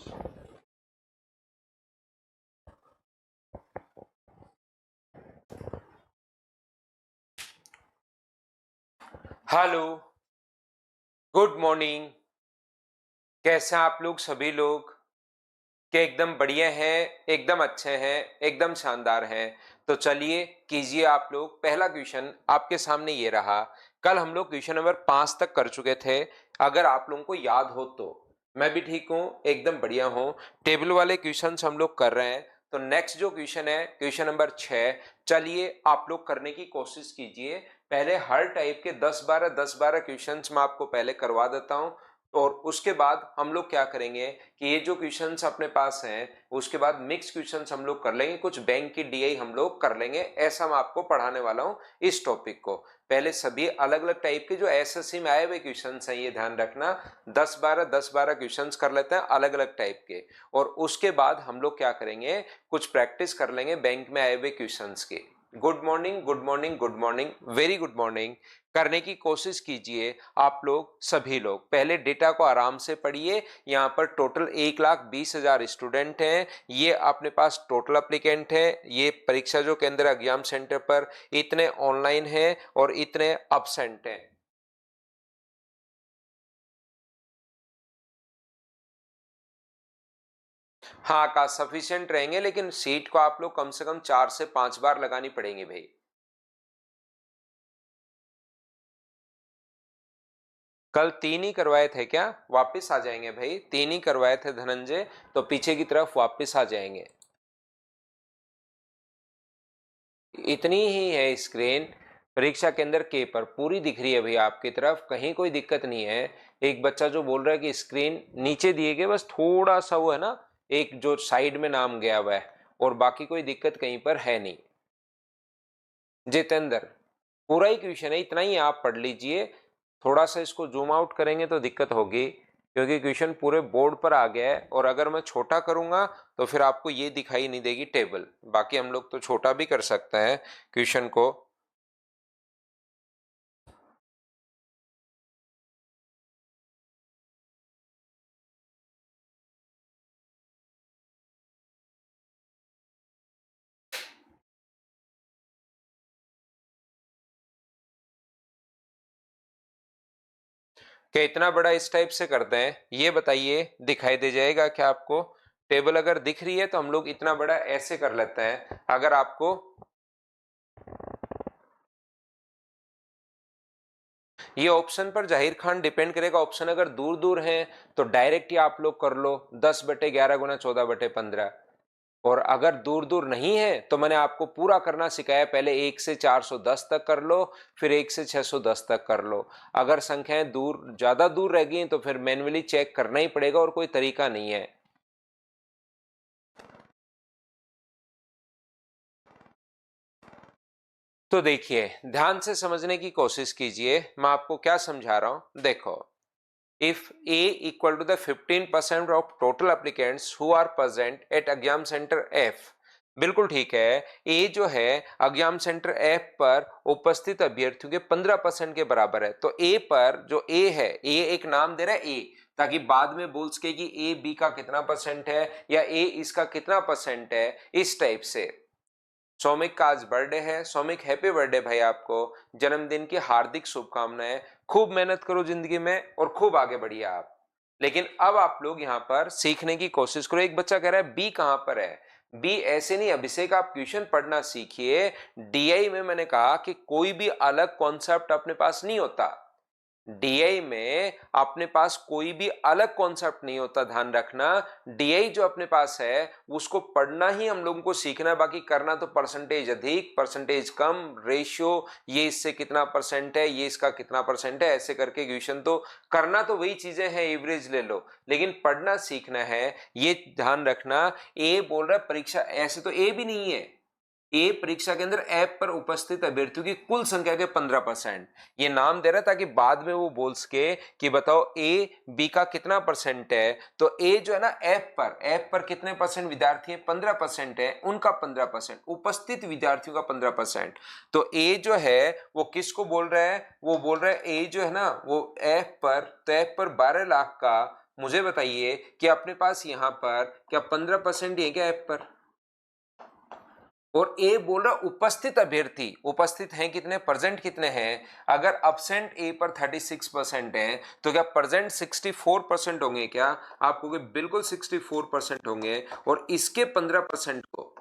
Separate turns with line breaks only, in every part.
Hello, good morning. कैसे हैं आप लोग सभी लोग? क्या एकदम बढ़िया हैं, एकदम अच्छे हैं, एकदम शानदार हैं? तो चलिए कीजिए आप लोग। पहला क्वेश्चन आपके सामने ये रहा। कल हम लोग क्वेश्चन नंबर 5 तक कर चुके थे। अगर आप लोगों को याद हो तो मैं भी ठीक हूँ, एकदम बढ़िया हूँ। टेबल वाले क्वेश्चंस हम लोग कर रहे हैं। तो नेक्स्ट जो क्वेश्चन है क्वेश्चन नंबर 6। चलिए आप लोग करने की कोशिश कीजिए। पहले हर टाइप के 10-12 क्वेश्चंस मैं आपको पहले करवा देता हूँ, और उसके बाद हम लोग क्या करेंगे कि ये जो क्वेश्चंस अपने पास हैं उसके बाद मिक्स क्वेश्चंस हम लोग कर लेंगे, कुछ बैंक की डीआई हम लोग कर लेंगे। ऐसा मैं आपको पढ़ाने वाला हूँ इस टॉपिक को। पहले सभी अलग अलग टाइप के जो एसएससी में आए हुए क्वेश्चंस हैं, ये ध्यान रखना, 10-12 क्वेश्चंस कर लेते हैं अलग अलग टाइप के। और उसके बाद हम लोग क्या करेंगे, कुछ प्रैक्टिस कर लेंगे बैंक में आए हुए क्वेश्चंस की। Good morning, good morning, good morning, very good morning. करने की कोशिश कीजिए आप लोग सभी लोग। पहले डेटा को आराम से पढ़िए। यहाँ पर टोटल 1,20,000 स्टूडेंट हैं। ये अपने पास टोटल एप्लीकेंट है। ये परीक्षा जो केंद्र एग्जाम सेंटर पर इतने ऑनलाइन हैं और इतने अब्सेंट हैं। हाँ का सफिशिएंट रहेंगे, लेकिन सीट को आप लोग कम से कम 4 से 5 बार लगानी पड़ेगी भाई। कल 3 ही करवाए थे क्या? वापस आ जाएंगे भाई, 3 ही करवाए थे धनंजय, तो पीछे की तरफ वापस आ जाएंगे। इतनी ही है स्क्रीन। परीक्षा केंद्र के पर पूरी दिख रही है भैया आपकी तरफ, कहीं कोई दिक्कत नहीं है। एक बच्चा जो बोल रहा है कि स्क्रीन नीचे दिए गए, बस थोड़ा सा वो है ना, एक जो साइड में नाम गया हुआ है, और बाकी कोई दिक्कत कहीं पर है नहीं। जितेंद्र, पूरा ही क्वेश्चन है, इतना ही आप पढ़ लीजिए। थोड़ा सा इसको जूम आउट करेंगे तो दिक्कत होगी, क्योंकि क्वेश्चन पूरे बोर्ड पर आ गया है, और अगर मैं छोटा करूंगा तो फिर आपको ये दिखाई नहीं देगी टेबल। बाकी हम लोग तो छोटा भी कर सकते हैं क्वेश्चन को। क्या इतना बड़ा इस टाइप से करते हैं, ये बताइए, दिखाई दे जाएगा क्या आपको? टेबल अगर दिख रही है तो हम लोग इतना बड़ा ऐसे कर लेते हैं। अगर आपको ये ऑप्शन पर जाहिर खान डिपेंड करेगा। ऑप्शन अगर दूर दूर हैं तो डायरेक्ट ही आप लोग कर लो, 10/11 × 14/15। और अगर दूर दूर नहीं है तो मैंने आपको पूरा करना सिखाया, पहले 1 से 410 तक कर लो, फिर 1 से 610 तक कर लो। अगर संख्याएं दूर ज्यादा दूर रह गई तो फिर मैन्युअली चेक करना ही पड़ेगा, और कोई तरीका नहीं है। तो देखिए, ध्यान से समझने की कोशिश कीजिए, मैं आपको क्या समझा रहा हूं। देखो, if A equal to the 15% of total applicants who are present at exam centre F, बिल्कुल ठीक है। A जो है एग्जाम सेंटर F पर उपस्थित अभ्यर्थियों के 15% के बराबर है। तो A पर जो A है, A एक नाम दे रहा है A, ताकि बाद में बोल सके कि A B का कितना परसेंट है या A इसका कितना परसेंट है, इस टाइप से। सौमिक का आज बर्थडे है। सौमिक, हैप्पी बर्थडे भाई, आपको जन्मदिन की हार्दिक शुभकामनाएं। खूब मेहनत करो जिंदगी में और खूब आगे बढ़िए आप। लेकिन अब आप लोग यहाँ पर सीखने की कोशिश करो। एक बच्चा कह रहा है बी कहां पर है। बी ऐसे नहीं अभिषेक, आप ट्यूशन पढ़ना सीखिए। डीआई में मैंने कहा कि कोई भी अलग कॉन्सेप्ट अपने पास नहीं होता। डीआई में अपने पास कोई भी अलग कॉन्सेप्ट नहीं होता, ध्यान रखना। डीआई जो अपने पास है उसको पढ़ना ही हम लोगों को सीखना है। बाकी करना तो परसेंटेज अधिक, परसेंटेज कम, रेशियो, ये इससे कितना परसेंट है, ये इसका कितना परसेंट है, ऐसे करके क्वेश्चन तो करना तो वही चीजें हैं, एवरेज ले लो, लेकिन पढ़ना सीखना है, ये ध्यान रखना। ए बोल रहा है परीक्षा, ऐसे तो ए भी नहीं है। ए परीक्षा के अंदर ऐप पर उपस्थित अभ्यर्थियों की कुल संख्या के 15%, ये नाम दे रहा है ताकि बाद में वो बोल सके कि बताओ ए बी का कितना परसेंट है। तो ए जो है ना, ऐप पर कितने परसेंट विद्यार्थी है, 15% है, उनका 15%, उपस्थित विद्यार्थियों का 15%। तो ए जो है वो किसको बोल रहा है, वो बोल रहा है ए जो है ना वो ऐप पर, तो ऐप पर 12 लाख का मुझे बताइए कि अपने पास यहाँ पर क्या 15% है क्या ऐप पर, और ए बोल रहा उपस्थित अभ्यर्थी, उपस्थित हैं कितने, प्रेजेंट कितने हैं। अगर अब्सेंट ए पर 36% है तो क्या प्रेजेंट 64% होंगे क्या, आप कहोगे बिल्कुल 64% होंगे। और इसके 15% को,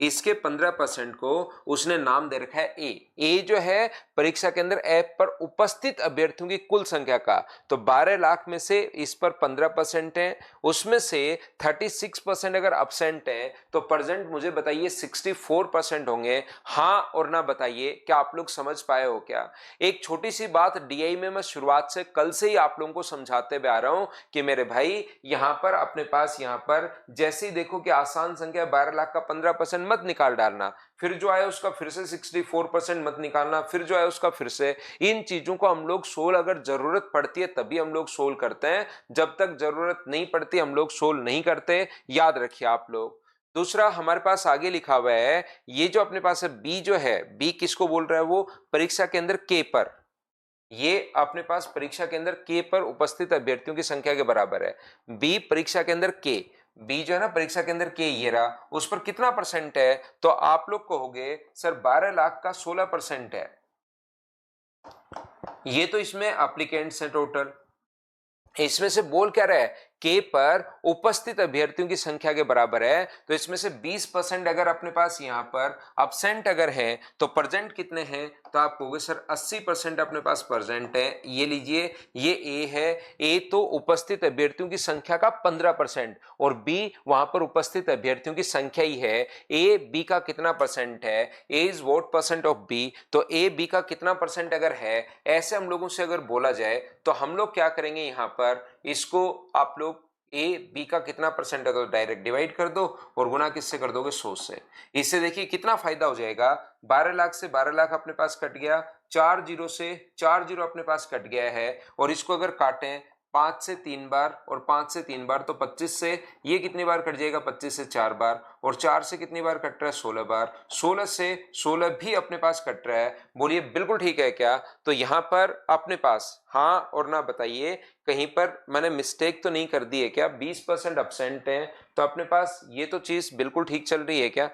इसके 15% को उसने नाम दे रखा है ए। ए जो है परीक्षा के अंदर ऐप पर उपस्थित अभ्यर्थियों की कुल संख्या का, तो 12 लाख में से इस पर 15% है, उसमें से 36% अगर अब्सेंट है तो प्रेजेंट मुझे बताइए 64% होंगे। हाँ और ना बताइए, क्या आप लोग समझ पाए हो क्या। एक छोटी सी बात डीआई में मैं शुरुआत से कल से ही आप लोगों को समझाते हुए आ रहा हूं कि मेरे भाई यहां पर अपने पास यहां पर जैसे ही देखो कि आसान संख्या 12 लाख का 15% मत निकाल डालना, फिर जो आया उसका फिर से 64% मत निकालना, फिर जो आया उसका फिर से। इन चीजों को हम लोग सोल्व अगर जरूरत पड़ती है तभी हम लोग सोल्व करते हैं, जब तक जरूरत नहीं पड़ती हम लोग सोल्व नहीं करते, याद रखिए आप लोग। दूसरा हमारे पास आगे लिखा हुआ है, ये जो अपने पास है बी जो है, बी किसको बोल रहा है, वो परीक्षा के अंदर के पर, ये अपने पास परीक्षा के अंदर के पर उपस्थित अभ्यर्थियों की संख्या के बराबर है। बी परीक्षा के अंदर के, बी जो है ना परीक्षा के अंदर के ये रहा, उस पर कितना परसेंट है, तो आप लोग कहोगे सर 12 लाख का 16% है। ये तो इसमें एप्लीकेंट्स है टोटल, इसमें से बोल क्या रहा है, के पर उपस्थित अभ्यर्थियों की संख्या के बराबर है, तो इसमें से 20% अगर अपने पास यहां पर अब्सेंट अगर है तो प्रेजेंट कितने हैं, तो आप कहोगे सर 80% अपने पास प्रेजेंट है। ये लीजिए ये ए है, ए तो उपस्थित अभ्यर्थियों की संख्या का 15% और बी वहां पर उपस्थित अभ्यर्थियों की संख्या ही है। ए बी का कितना परसेंट है, A is what percent of B, तो ए बी का कितना परसेंट अगर है, ऐसे हम लोगों से अगर बोला जाए तो हम लोग क्या करेंगे, यहां पर इसको आप लोग ए बी का कितना परसेंट है तो डायरेक्ट डिवाइड कर दो और गुना किससे कर दोगे 100 से। इससे देखिए कितना फायदा हो जाएगा, 12 लाख से 12 लाख अपने पास कट गया, 4 जीरो से 4 जीरो अपने पास कट गया है, और इसको अगर काटें 5 से 3 बार और 5 से 3 बार तो 25 से ये कितनी बार कट जाएगा, 25 से 4 बार, और 4 से कितनी बार कट रहा है 16 बार, 16 से 16 भी अपने पास कट रहा है। बोलिए बिल्कुल ठीक है क्या, तो यहां पर अपने पास हाँ और ना बताइए कहीं पर मैंने मिस्टेक तो नहीं कर दी है क्या, 20% अब्सेंट है तो अपने पास ये तो चीज बिल्कुल ठीक चल रही है क्या।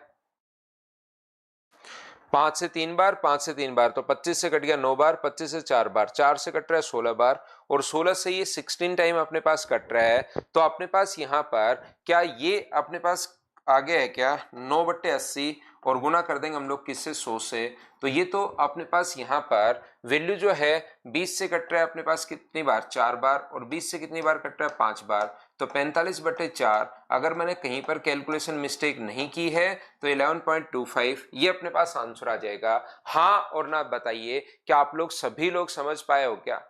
5 से 3 बार, 5 से 3 बार तो 25 से कट गया 9 बार, 25 से 4 बार, 4 से कट रहा है 16 बार, और 16 से ये 16 टाइम अपने पास कट रहा है। तो अपने पास यहाँ पर क्या ये अपने पास आगे है क्या, 9/80 और गुना कर देंगे हम लोग किससे, 100 से, तो ये तो अपने पास यहाँ पर वैल्यू जो है 20 से कट रहा है अपने पास कितनी बार, 4 बार, और 20 से कितनी बार कट रहा है, 5 बार, तो 45/4। अगर मैंने कहीं पर कैलकुलेशन मिस्टेक नहीं की है तो 11.25 ये अपने पास आंसर आ जाएगा। हाँ और ना बताइए, क्या आप लोग सभी लोग समझ पाए हो क्या।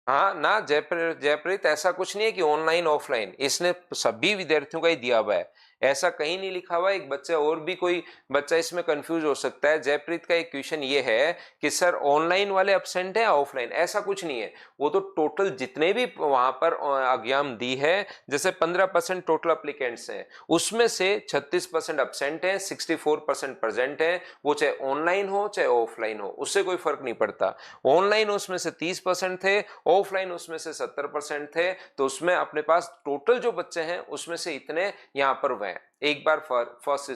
हाँ ना जयप्रीत ऐसा कुछ नहीं है कि ऑनलाइन ऑफलाइन, इसने सभी विद्यार्थियों का ही दिया हुआ है, ऐसा कहीं नहीं लिखा हुआ है। एक बच्चा और भी कोई बच्चा इसमें कंफ्यूज हो सकता है, जयप्रीत का एक क्वेश्चन ये है कि सर ऑनलाइन वाले एब्सेंट है ऑफलाइन, ऐसा कुछ नहीं है, वो तो टोटल जितने भी वहां पर एग्जाम दी है, जैसे 15% टोटल अप्लीकेंट्स हैं उसमें से 36% अब्सेंट है, 64% प्रेजेंट है, वो चाहे ऑनलाइन हो चाहे ऑफलाइन हो उससे कोई फर्क नहीं पड़ता। ऑनलाइन उसमें से 30% थे, ऑफलाइन उसमें से 70% थे, तो उसमें अपने पास टोटल जो बच्चे हैं उसमें से इतने यहां पर वह एक बार फर्स्ट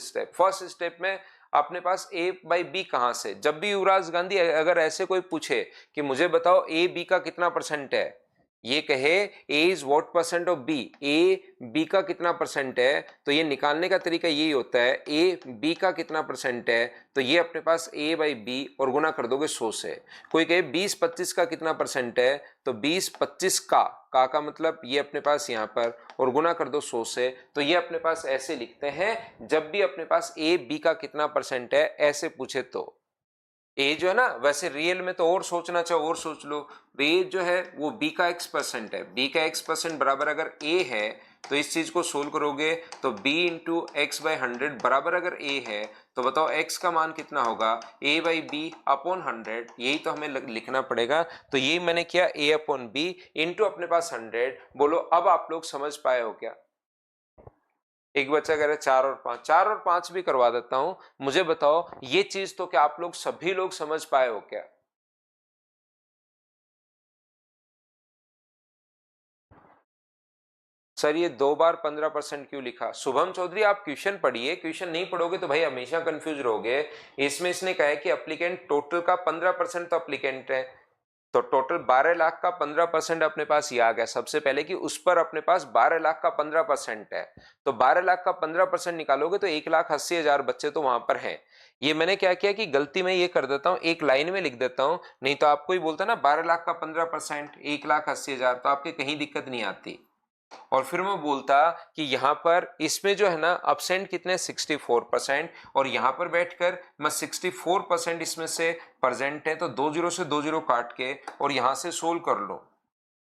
स्टेप में अपने पास ए बाई बी कहां से, जब भी युवराज गांधी अगर ऐसे कोई पूछे कि मुझे बताओ ए बी का कितना परसेंट है, ये कहे A is what percent of B, A B का कितना परसेंट है, तो ये निकालने का तरीका यही होता है, ए बी का कितना परसेंट है, तो ये अपने पास ए बाई बी और गुना कर दोगे 100 से। कोई कहे 20-25 का कितना परसेंट है, तो 20-25 का मतलब ये अपने पास यहाँ पर और गुना कर दो 100 से, तो ये अपने पास ऐसे लिखते हैं जब भी अपने पास ए बी का कितना परसेंट है ऐसे पूछे तो। ए जो है ना, वैसे रियल में तो और सोचना चाहो और सोच लो, ए जो है वो बी का x% है, बी का x% बराबर अगर ए है तो इस चीज को सोल्व करोगे तो b इंटू एक्स बाई 100 बराबर अगर a है तो बताओ x का मान कितना होगा, a बाई बी अपॉन 100, यही तो हमें लिखना पड़ेगा। तो यही मैंने किया a अपॉन बी इंटू अपने पास 100। बोलो अब आप लोग समझ पाए हो क्या। एक बच्चा कह रहा है 4 और 5, 4 और 5 भी करवा देता हूं, मुझे बताओ ये चीज तो क्या आप लोग सभी लोग समझ पाए हो क्या। सर ये 2 बार 15% क्यों लिखा? शुभम चौधरी आप क्वेश्चन पढ़िए, क्वेश्चन नहीं पढ़ोगे तो भाई हमेशा कंफ्यूज रहोगे। इसमें इसने कहा है कि एप्लीकेंट टोटल का 15% तो एप्लीकेंट है, तो टोटल 12 लाख का 15% अपने पास ये आ गया सबसे पहले कि उस पर अपने पास 12 लाख का 15% है। तो 12 लाख का 15% निकालोगे तो 1,80,000 बच्चे तो वहां पर हैं। ये मैंने क्या किया कि गलती में ये कर देता हूं, एक लाइन में लिख देता हूं, नहीं तो आपको ही बोलता ना 12 लाख का 15% 1,80,000, तो आपके कहीं दिक्कत नहीं आती। और फिर मैं बोलता कि यहां पर इसमें जो है ना अपसेंट कितने 64%, और यहां पर बैठकर मैं 64% इसमें से प्रेजेंट है तो 20 से 20 काट के और यहां से सोल्व कर लो।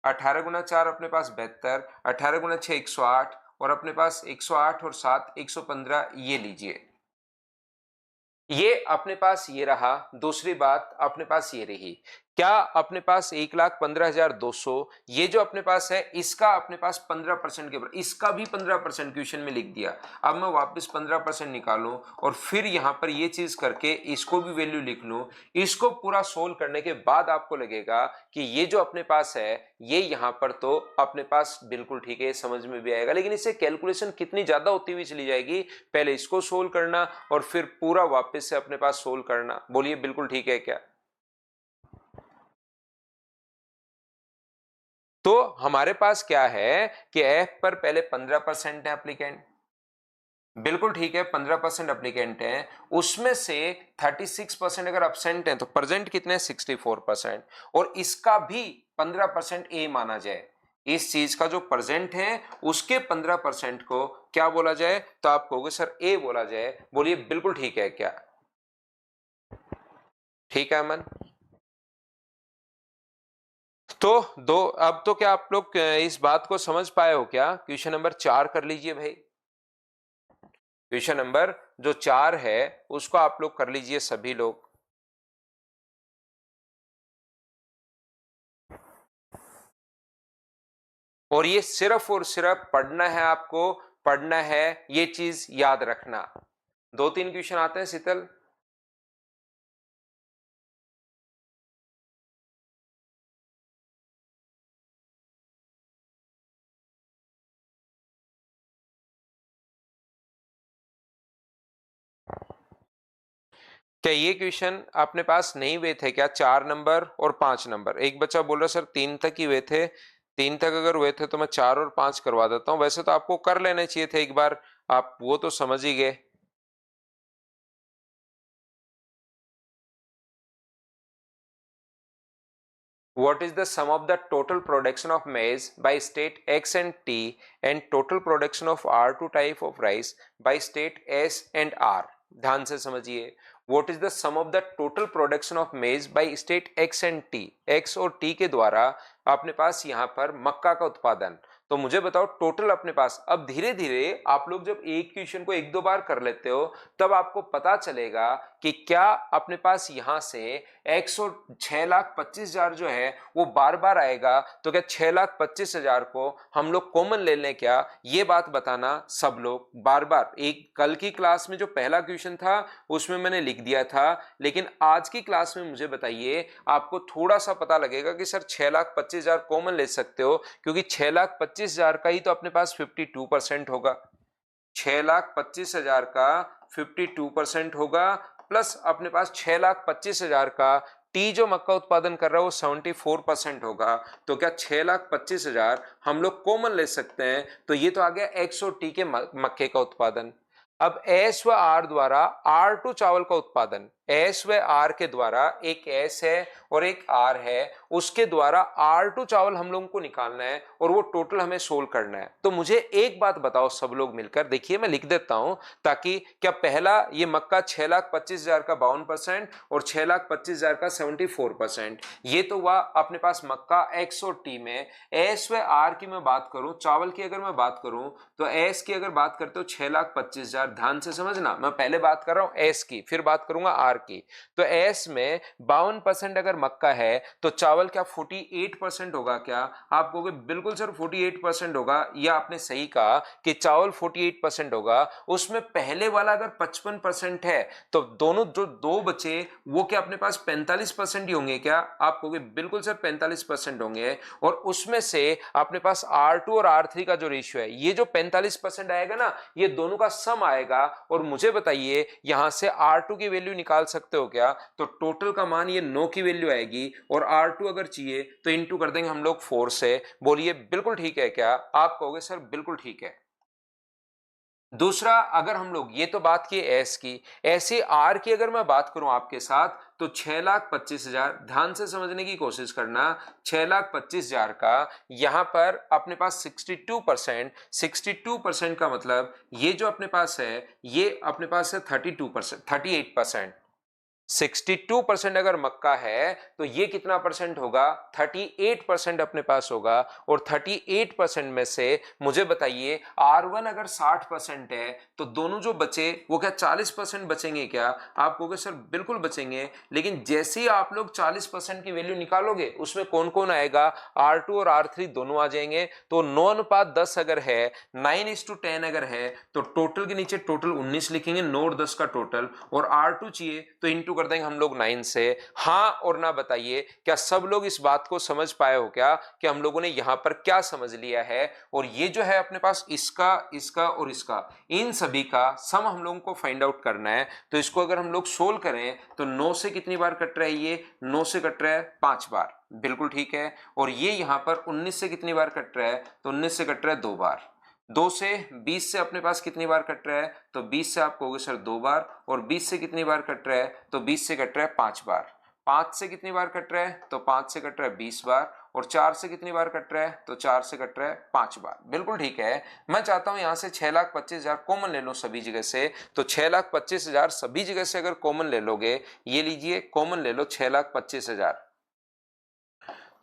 18 गुना 4 अपने पास 72, 18 गुना 6 108, और अपने पास 108 और 7 115, ये लीजिए। ये अपने पास ये रहा। दूसरी बात अपने पास ये रही, क्या अपने पास 1,15,200 ये जो अपने पास है इसका अपने पास 15% के बराबर, इसका भी 15% क्वेश्चन में लिख दिया। अब मैं वापस 15% निकालूं और फिर यहां पर ये चीज करके इसको भी वैल्यू लिख लूं। इसको पूरा सोल्व करने के बाद आपको लगेगा कि ये जो अपने पास है ये यहां पर तो अपने पास बिल्कुल ठीक है, समझ में भी आएगा, लेकिन इससे कैलकुलेशन कितनी ज्यादा होती हुई चली जाएगी। पहले इसको सोल्व करना और फिर पूरा वापस से अपने पास सोल्व करना। बोलिए बिल्कुल ठीक है क्या? तो हमारे पास क्या है कि एफ पर पहले 15% है एप्लीकेंट, बिल्कुल ठीक है 15% एप्लीकेंट है, उसमें से 36% अगर एब्सेंट है तो प्रेजेंट कितने 64%, और इसका भी 15% ए माना जाए। इस चीज का जो प्रेजेंट है उसके 15% को क्या बोला जाए? तो आप कहोगे सर ए बोला जाए। बोलिए बिल्कुल ठीक है क्या? ठीक है अमन। तो दो, अब तो क्या आप लोग इस बात को समझ पाए हो क्या? क्वेश्चन नंबर 4 कर लीजिए भाई। क्वेश्चन नंबर जो 4 है उसको आप लोग कर लीजिए सभी लोग। और ये सिर्फ और सिर्फ पढ़ना है आपको, पढ़ना है, ये चीज याद रखना। 2-3 क्वेश्चन आते हैं शीतल। क्या ये क्वेश्चन अपने पास नहीं हुए थे क्या? 4 नंबर और 5 नंबर। एक बच्चा बोल रहा सर 3 तक ही हुए थे। 3 तक अगर हुए थे तो मैं 4 और 5 करवा देता हूं। वैसे तो आपको कर लेने चाहिए थे एक बार, आप वो तो समझ ही गए। What is the sum of the total production of maize by state X and T and total production of R2 type of rice by state S and R? ध्यान से समझिए। What is the sum of the total production of maize by state X and T? X और T के द्वारा अपने पास यहाँ पर मक्का का उत्पादन। तो मुझे बताओ टोटल अपने पास। अब धीरे धीरे आप लोग जब एक क्वेश्चन को 1-2 बार कर लेते हो तब आपको पता चलेगा कि क्या अपने पास यहां से x और 6,25,000 जो है वो बार बार आएगा, तो क्या 6,25,000 को हम लोग कॉमन ले लें क्या? ये बात बताना सब लोग बार बार। एक कल की क्लास में जो पहला क्वेश्चन था उसमें मैंने लिख दिया था, लेकिन आज की क्लास में मुझे बताइए, आपको थोड़ा सा पता लगेगा कि सर 6,25,000 कॉमन ले सकते हो, क्योंकि 6,25,000 का ही तो अपने पास 52% होगा। 6,25,000 का 52% होगा, प्लस अपने पास 6,25,000 का टी जो मक्का उत्पादन कर रहा है वो 74% होगा। तो क्या 6,25,000 हम लोग कॉमन ले सकते हैं? तो ये तो आ गया एक्स और टी के मक्के का उत्पादन। अब एस व आर द्वारा R2 चावल का उत्पादन, एस व आर के द्वारा, एक एस है और एक आर है, उसके द्वारा R2 चावल हम लोगों को निकालना है और वो टोटल हमें सोल्व करना है। तो मुझे एक बात बताओ सब लोग मिलकर, देखिए मैं लिख देता हूं ताकि क्या पहला ये मक्का 6,25,000 का 52% और 6,25,000 का 74%, ये तो हुआ अपने पास मक्का एक्स और टी में। एस व आर की मैं बात करूं, चावल की अगर मैं बात करूं तो एस की अगर बात करते हो 6,25,000, ध्यान से समझना, मैं पहले बात कर रहा हूं एस की, फिर बात करूंगा आर आर की। तो एस में 52% अगर मक्का है तो चावल क्या 48% होगा क्या? आप कहोगे बिल्कुल सर 48% होगा। या आपने सही कहा कि चावल 48% होगा। उसमें पहले वाला अगर 55% है तो दोनों जो दो बचे वो क्या अपने पास 45% ही होंगे क्या? आप कहोगे बिल्कुल सर 45% होंगे। और उसमें से अपने पास R2 और R3 का जो रेशियो है, ये जो 45% आएगा ना, ये दोनों का सम आएगा। और मुझे बताइए यहां से R2 की वैल्यू निकाल सकते हो क्या? तो टोटल का मान ये 9 की वैल्यू आएगी और R2 अगर चाहिए तो इंटू कर देंगे हम लोग 4 से। बोलिए बिल्कुल ठीक है क्या? आप कहोगे सर बिल्कुल ठीक है। दूसरा, अगर हम लोग ये तो बात की एस की, ऐसे आर की अगर मैं बात करूं आपके साथ तो 6,25,000, ध्यान से समझने की कोशिश करना। 6,25,000 का यहां पर अपने पास 62% का मतलब ये जो अपने पास है ये अपने पास है 32%, 38%। 62% अगर मक्का है तो ये कितना परसेंट होगा? 38% अपने पास होगा। और 38% में से मुझे बताइए R1 अगर 60% है तो दोनों जो बचे वो क्या 40% बचेंगे क्या? आप कहोगे सर बिल्कुल बचेंगे। लेकिन जैसे ही आप लोग 40% की वैल्यू निकालोगे उसमें कौन कौन आएगा? R2 और R3 दोनों आ जाएंगे। तो 9:10 अगर है, 9:10 अगर है तो टोटल के नीचे टोटल 19 लिखेंगे, 9 और 10 का टोटल। और R2 चाहिए तो इंटू कर देंगे हम लोग 9 से। हाँ और ना बताइए क्या सब लोग इस बात को समझ पाए हो क्या कि हम लोगों ने यहां पर क्या समझ लिया है? और ये जो है अपने पास इसका, इसका और इसका, इन सभी का सम हम लोगों को फाइंड आउट करना है। तो इसको अगर हम लोग सोल्व करें तो 9 से कितनी बार कट रहा है? ये 9 से कट रहा है 5 बार, बिल्कुल ठीक है। और ये यहां पर 19 से कितनी बार कट रहा है? तो 19 से कट रहा है 2 बार। 2 से 20 से अपने पास कितनी बार कट रहा है? तो 20 से आप कहोगे सर 2 बार। और 20 से कितनी बार कट रहा है? तो 20 से कट रहा है 5 बार। 5 से कितनी बार कट रहा है? तो 5 से कट रहा है 20 बार। और 4 से कितनी बार कट रहा है? तो 4 से कट रहा है 5 बार, बिल्कुल ठीक है। मैं चाहता हूं यहां से 6,25,000 कॉमन ले लो सभी जगह से। तो 6,25,000 सभी जगह से अगर कॉमन ले लोगे, ये लीजिए कॉमन ले लो 6,25,000,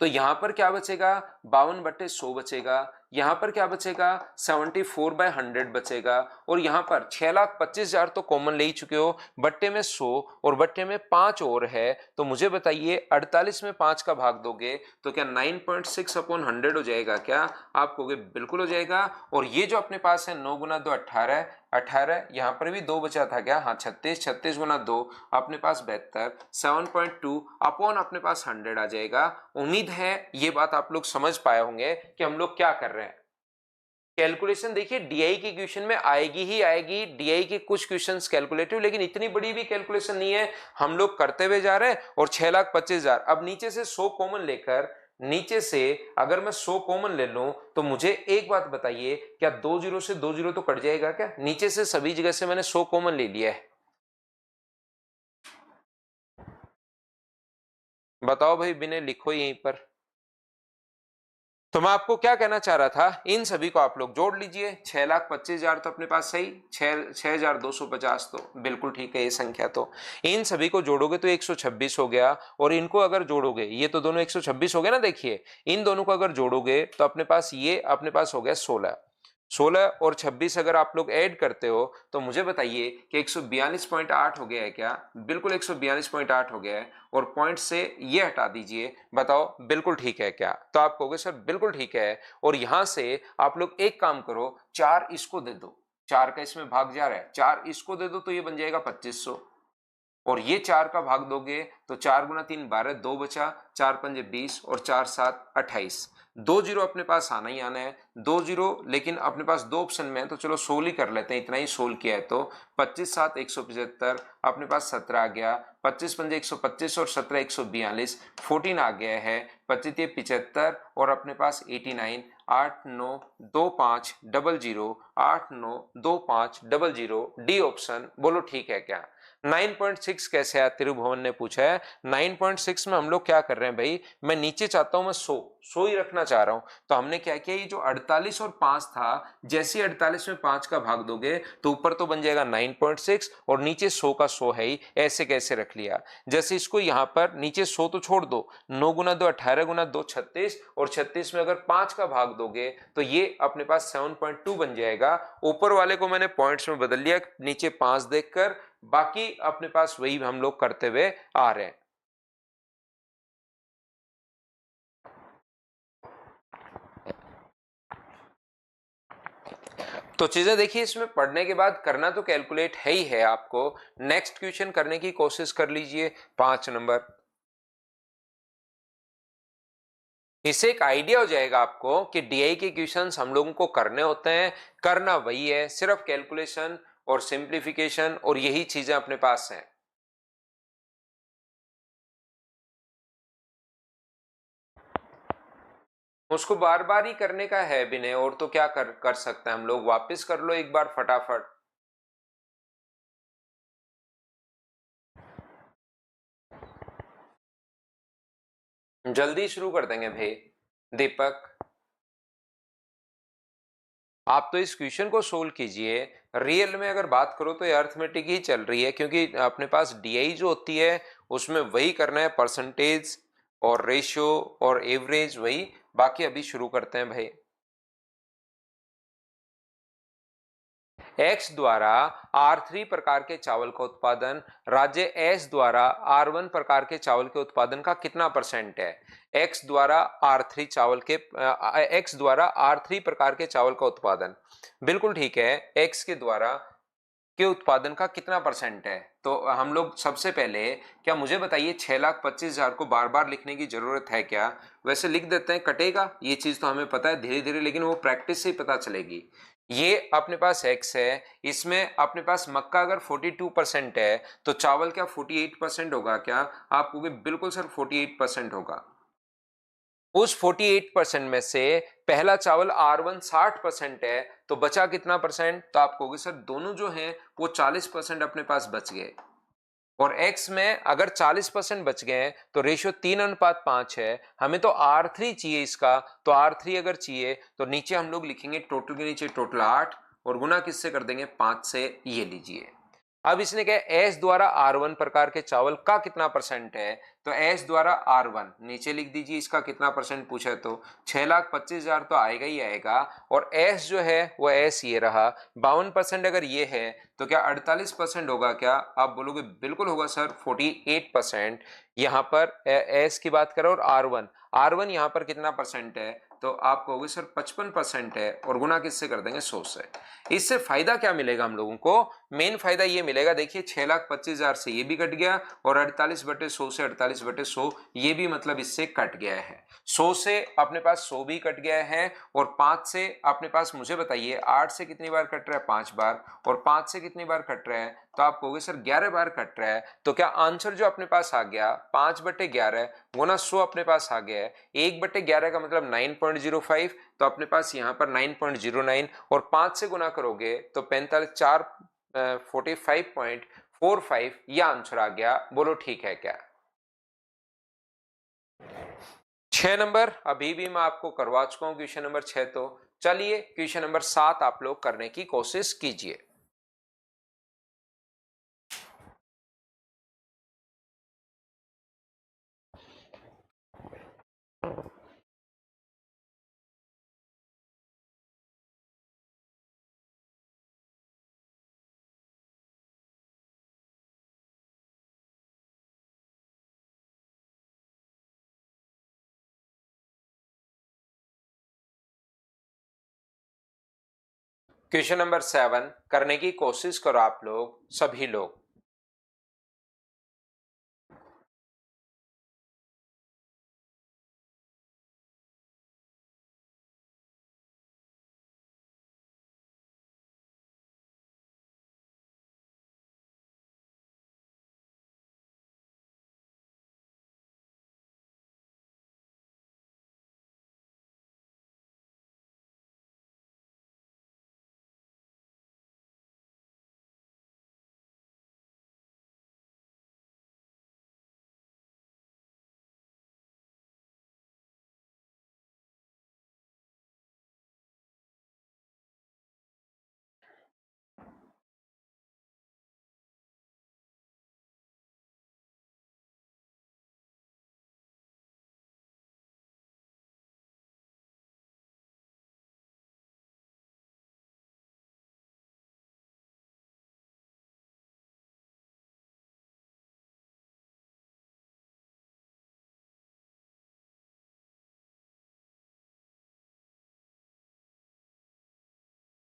तो यहां पर क्या बचेगा? 52/100 बचेगा। यहां पर क्या बचेगा? 74/100 बचेगा। और यहां पर 6,25,000 तो कॉमन ले ही चुके हो, बट्टे में 100 और बट्टे में 5 और है। तो मुझे बताइए 48 में 5 का भाग दोगे तो क्या 9.6/100 हो जाएगा क्या? आप कहोगे बिल्कुल हो जाएगा। और ये जो अपने पास है 9 गुना 2 18, 18 यहां पर भी 2 बचा था क्या? हाँ 36, 36 गुना 2 अपने पास 72, 7.2 अपॉन अपने पास 100 आ जाएगा। उम्मीद है ये बात आप लोग समझ पाए होंगे कि हम लोग क्या कर रहे हैं। कैलकुलेशन देखिए डीआई की क्वेश्चन में आएगी ही आएगी। डीआई के कुछ क्वेश्चंस कैलकुलेटिव, लेकिन इतनी बड़ी भी कैलकुलेशन नहीं है। हम लोग करते हुए जा रहे हैं। और 6,25,000 अब नीचे से 100 कॉमन लेकर, नीचे से अगर मैं 100 कॉमन ले लूं तो मुझे एक बात बताइए, क्या 2 जीरो से 2 जीरो तो कट जाएगा क्या? नीचे से सभी जगह से मैंने 100 कॉमन ले लिया है। बताओ भाई, बिना लिखो यहीं पर। तो मैं आपको क्या कहना चाह रहा था, इन सभी को आप लोग जोड़ लीजिए। 6,25,000 तो अपने पास सही, 6,250 तो बिल्कुल ठीक है ये संख्या। तो इन सभी को जोड़ोगे तो 126 हो गया। और इनको अगर जोड़ोगे, ये तो दोनों 126 हो गए ना, देखिए इन दोनों को अगर जोड़ोगे तो अपने पास ये अपने पास हो गया 16। 16 और 26 अगर आप लोग ऐड करते हो तो मुझे बताइए कि 142.8 हो गया है क्या? बिल्कुल 142.8 हो गया है। और पॉइंट से ये हटा दीजिए, बताओ बिल्कुल ठीक है क्या? तो आप कहोगे सर बिल्कुल ठीक है। और यहां से आप लोग एक काम करो, 4 इसको दे दो, 4 का इसमें भाग जा रहा है, 4 इसको दे दो तो ये बन जाएगा 2500। और ये 4 का भाग दोगे तो 4 गुना 3 12, 2 बचा, 4 पंजे 20 और 4 7 28। 2 जीरो अपने पास आना ही आना है, 2 जीरो। लेकिन अपने पास 2 ऑप्शन में है तो चलो सोल्व ही कर लेते हैं, इतना ही सोल्व किया है तो 25 7 175 अपने पास 17 आ गया। 25 पंजे 125 और 17 142, 14 आ गया है। 25 75 और अपने पास 89, 892500, 892500। डी ऑप्शन, बोलो ठीक है क्या? 9.6 कैसे आया? तिरुभुवन ने पूछा है। 9.6 में हम लोग क्या कर रहे हैं भाई, मैं नीचे चाहता हूं, मैं 100 ही रखना चाह रहा हूं। तो हमने क्या किया, ये जो 48 और 5 था, जैसे 48 में 5 का भाग दोगे तो ऊपर तो बन जाएगा 9.6 और नीचे 100 का 100 है ही, ऐसे कैसे रख लिया। जैसे इसको यहां पर नीचे 100 तो छोड़ दो, 9 गुना 2 18 गुना 2 36, और 36 में अगर 5 का भाग दोगे तो ये अपने पास 7.2 बन जाएगा। ऊपर वाले को मैंने पॉइंट्स में बदल लिया, नीचे 5 देखकर बाकी अपने पास वही हम लोग करते हुए आ रहे हैं। तो चीजें देखिए, इसमें पढ़ने के बाद करना तो कैलकुलेट है ही है आपको। नेक्स्ट क्वेश्चन करने की कोशिश कर लीजिए, 5 नंबर। इससे एक आइडिया हो जाएगा आपको कि डीआई के क्वेश्चंस हम लोगों को करने होते हैं, करना वही है, सिर्फ कैलकुलेशन और सिंप्लीफिकेशन और यही चीजें अपने पास हैं। उसको बार बार ही करने का है विनय, और तो क्या कर सकते हैं हम लोग। वापस कर लो एक बार फटाफट। जल्दी शुरू कर देंगे भाई। दीपक, आप तो इस क्वेश्चन को सोल्व कीजिए। रियल में अगर बात करो तो ये अर्थमेटिक ही चल रही है, क्योंकि अपने पास डीआई जो होती है उसमें वही करना है, परसेंटेज और रेशियो और एवरेज वही। बाकी अभी शुरू करते हैं भाई। एक्स द्वारा R3 प्रकार के चावल का उत्पादन राज्य एस द्वारा R1 प्रकार के चावल के उत्पादन का कितना परसेंट है। एक्स द्वारा R3 प्रकार के चावल का उत्पादन, बिल्कुल ठीक है। एक्स के द्वारा के उत्पादन का कितना परसेंट है। तो हम लोग सबसे पहले, क्या मुझे बताइए, 6,25,000 को बार बार लिखने की जरूरत है क्या? वैसे लिख देते हैं, कटेगा ये चीज तो हमें पता है धीरे धीरे, लेकिन वो प्रैक्टिस से ही पता चलेगी। ये अपने पास एक्स है, इसमें अपने पास मक्का अगर 42% है तो चावल क्या 48% होगा क्या? आप कहोगे बिल्कुल सर 48% होगा। उस 48% में से पहला चावल R1 60% है, तो बचा कितना परसेंट? तो आप कहोगे सर दोनों जो हैं वो 40% अपने पास बच गए। और x में अगर 40% बच गए हैं तो रेशियो 3:5 है। हमें तो R3 चाहिए इसका, तो R3 अगर चाहिए तो नीचे हम लोग लिखेंगे टोटल के नीचे टोटल 8 और गुना किससे कर देंगे? 5 से। ये लीजिए। अब इसने कहा एस द्वारा R1 प्रकार के चावल का कितना परसेंट है, तो एस द्वारा R1 नीचे लिख दीजिए। इसका कितना परसेंट पूछा है तो 6,25,000 तो आएगा ही आएगा। और एस जो है वो एस ये रहा 52%। अगर ये है तो क्या 48% होगा क्या? आप बोलोगे बिल्कुल होगा सर 48%। यहाँ पर एस की बात करें और R1 यहाँ पर कितना परसेंट है, तो आप कहोगे सर 55% है और गुना किससे कर देंगे? 100 से। इससे फायदा क्या मिलेगा हम लोगों को? मेन फायदा ये मिलेगा, देखिए 6,25,000 से ये भी कट गया और 48/100 से 48/100 ये भी मतलब इससे कट गया है। 100 से अपने पास 100 भी कट गया है और 5 से अपने पास, मुझे बताइए 8 से कितनी बार कट रहा है? 5 बार। और 5 से कितनी बार कट रहा है? तो आप कहोगे सर 11 बार कट रहा है। तो क्या आंसर जो अपने पास आ गया 5/11 गुना 100 अपने पास आ गया है। 1/11 का मतलब 9.05, तो अपने पास यहाँ पर 9.09 और 5 से गुना करोगे तो 45 यह आंसर आ गया। बोलो ठीक है क्या? 6 नंबर अभी भी मैं आपको करवा चुका हूं क्वेश्चन नंबर 6। तो चलिए क्वेश्चन नंबर 7 आप लोग करने की कोशिश कीजिए। क्वेश्चन नंबर 7 करने की कोशिश करो आप लोग, सभी लोग।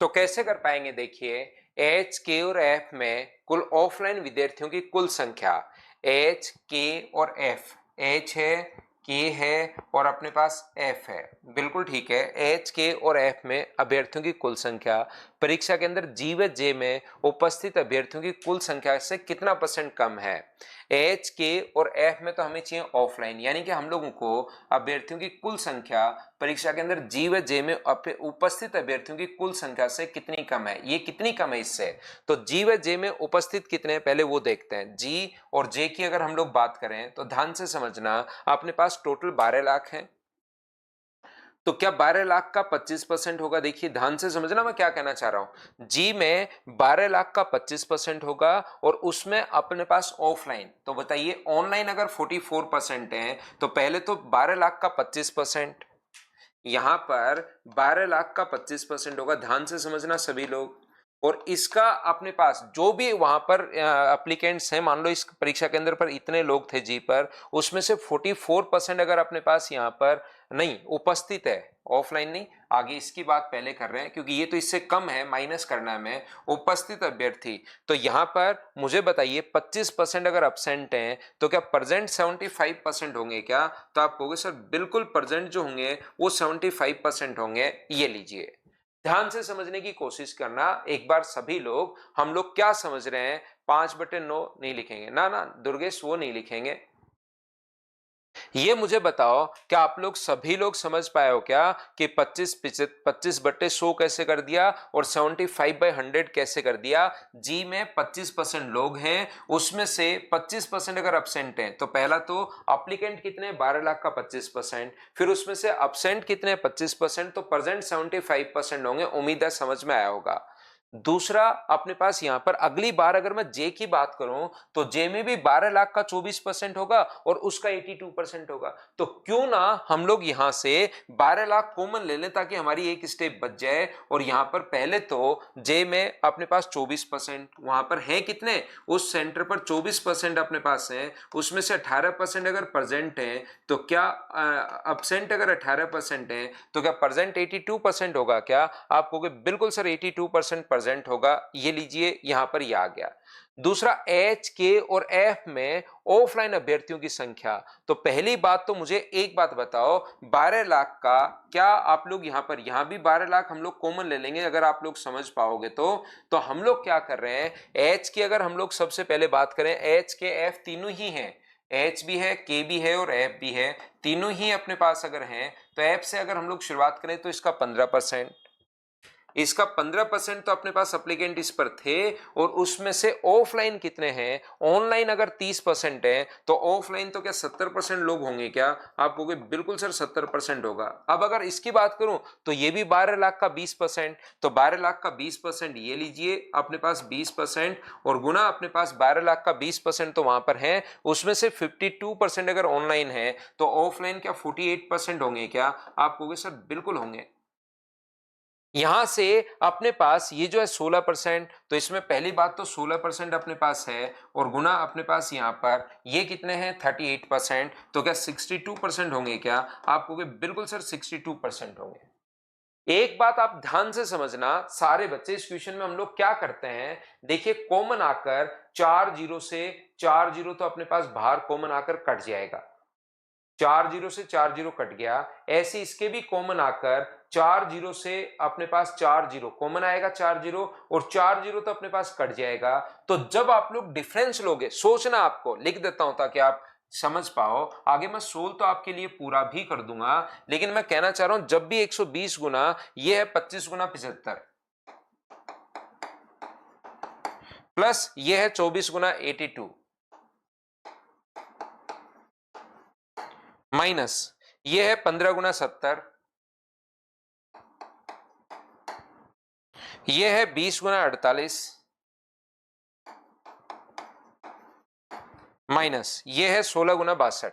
तो कैसे कर पाएंगे, देखिए एच के और एफ में कुल ऑफलाइन विद्यार्थियों की कुल संख्या, एच के और एफ, एच है, के है और अपने पास एफ है, बिल्कुल ठीक है। एच के और एफ में अभ्यर्थियों की कुल संख्या परीक्षा के अंदर जी व जे में उपस्थित अभ्यर्थियों की कुल संख्या से कितना % कम है। एच के और एफ में तो हमें चाहिए ऑफलाइन, यानी कि हम लोगों को अभ्यर्थियों की कुल संख्या परीक्षा के अंदर जी व जे में उपस्थित अभ्यर्थियों की कुल संख्या से कितनी कम है। ये कितनी कम है इससे, तो जी व जे में उपस्थित कितने हैं पहले वो देखते हैं। जी और जे की अगर हम लोग बात करें तो ध्यान से समझना, अपने पास टोटल 12 लाख है, तो क्या 12 लाख का 25% होगा। देखिए ध्यान से समझना मैं क्या कहना चाह रहा हूं, जी में 12 लाख का 25% होगा और उसमें अपने पास ऑफलाइन, तो बताइए ऑनलाइन अगर 44% है तो पहले तो 12 लाख का 25%, यहां पर 12 लाख का 25% होगा। ध्यान से समझना सभी लोग, और इसका अपने पास जो भी वहां पर एप्लीकेंट्स हैं, मान लो इस परीक्षा केंद्र पर इतने लोग थे जी पर, उसमें से 44% अगर अपने पास यहाँ पर नहीं उपस्थित है, ऑफलाइन नहीं, आगे इसकी बात पहले कर रहे हैं क्योंकि ये तो इससे कम है, माइनस करना है हमें उपस्थित अभ्यर्थी। तो यहाँ पर मुझे बताइए 25% अगर अब्सेंट हैं तो क्या प्रेजेंट 75% होंगे क्या, तो आप कहोगे सर बिल्कुल प्रेजेंट जो होंगे वो 75% होंगे। ये लीजिए, ध्यान से समझने की कोशिश करना एक बार सभी लोग। हम लोग क्या समझ रहे हैं, 5/9 नहीं लिखेंगे ना, ना दुर्गेश वो नहीं लिखेंगे। ये मुझे बताओ क्या आप लोग सभी लोग समझ पाए हो क्या कि 25/100 कैसे कर दिया और 75/100 कैसे कर दिया। जी में 25% लोग हैं, उसमें से 25% अगर अब्सेंट हैं तो पहला तो अप्लीकेंट कितने 12 लाख का 25%, फिर उसमें से अब्सेंट कितने 25%, तो प्रेजेंट 75% होंगे। उम्मीद है समझ में आया होगा। दूसरा अपने पास यहां पर अगली बार अगर मैं जे की बात करूं तो जे में भी 12 लाख का 24% होगा और उसका 82% होगा। तो क्यों ना हम लोग यहां से 12 लाख कॉमन ले लें ताकि हमारी एक स्टेप बच जाए। और यहां पर पहले तो जे में अपने पास 24%, वहां पर है कितने, उस सेंटर पर 24% अपने पास है, उसमें से 18% अगर प्रेजेंट है तो क्या अब्सेंट अगर 18% है तो क्या प्रेजेंट 82% होगा क्या। आप कहोगे बिल्कुल सर 82% प्रेजेंट होगा। ये लीजिए यहां पर ये आ गया। दूसरा एच के और एफ में ऑफलाइन अभ्यर्थियों की संख्या, तो पहली बात तो मुझे एक बात बताओ, 12 लाख का क्या आप लोग यहां पर, यहां भी 12 लाख हम लोग कॉमन ले लेंगे अगर आप लोग समझ पाओगे तो हम लोग क्या कर रहे हैं, एच की अगर हम लोग सबसे पहले बात करें, एच के एफ तीनों ही हैं, एच भी है, के भी है और एफ भी है, तीनों ही अपने पास अगर हैं तो एफ से अगर हम लोग शुरुआत करें तो इसका 15%, इसका 15% तो अपने पास एप्लीकेंट इस पर थे। और उसमें से ऑफलाइन कितने हैं, ऑनलाइन अगर 30% है तो ऑफलाइन तो क्या 70% लोग होंगे क्या। आप कहोगे बिल्कुल सर 70% होगा। अब अगर इसकी बात करूं तो ये भी 12 लाख का 20%, तो 12 लाख का 20% ये लीजिए अपने पास 20% और गुना अपने पास 12 लाख का 20% तो वहां पर है, उसमें से 52% अगर ऑनलाइन है तो ऑफलाइन क्या 48% होंगे क्या। आप कहोगे सर बिल्कुल होंगे। यहां से अपने पास ये जो है 16%, तो इसमें पहली बात तो 16% अपने पास है और गुना अपने पास यहां पर ये कितने हैं 38%, तो क्या 62% होंगे क्या। आप कहोगे बिल्कुल सर 62% होंगे। एक बात आप ध्यान से समझना सारे बच्चे, इस क्वेश्चन में हम लोग क्या करते हैं, देखिए कॉमन आकर 4 जीरो से 4 जीरो तो अपने पास बाहर कॉमन आकर कट जाएगा, 4 जीरो से 4 जीरो कट गया, ऐसे इसके भी कॉमन आकर 4 जीरो से अपने पास 4 जीरो कॉमन आएगा, 4 जीरो और 4 जीरो तो अपने पास कट जाएगा। तो जब आप लोग डिफरेंस लोगे, सोचना, आपको लिख देता हूं ताकि आप समझ पाओ, आगे मैं सोल्व तो आपके लिए पूरा भी कर दूंगा, लेकिन मैं कहना चाह रहा हूं जब भी 120 गुना, ये है 25 गुना 75 प्लस ये है 24 गुना 82 माइनस ये है 15 गुना 70, ये है 20 गुना 48 माइनस ये है 16 गुना 62।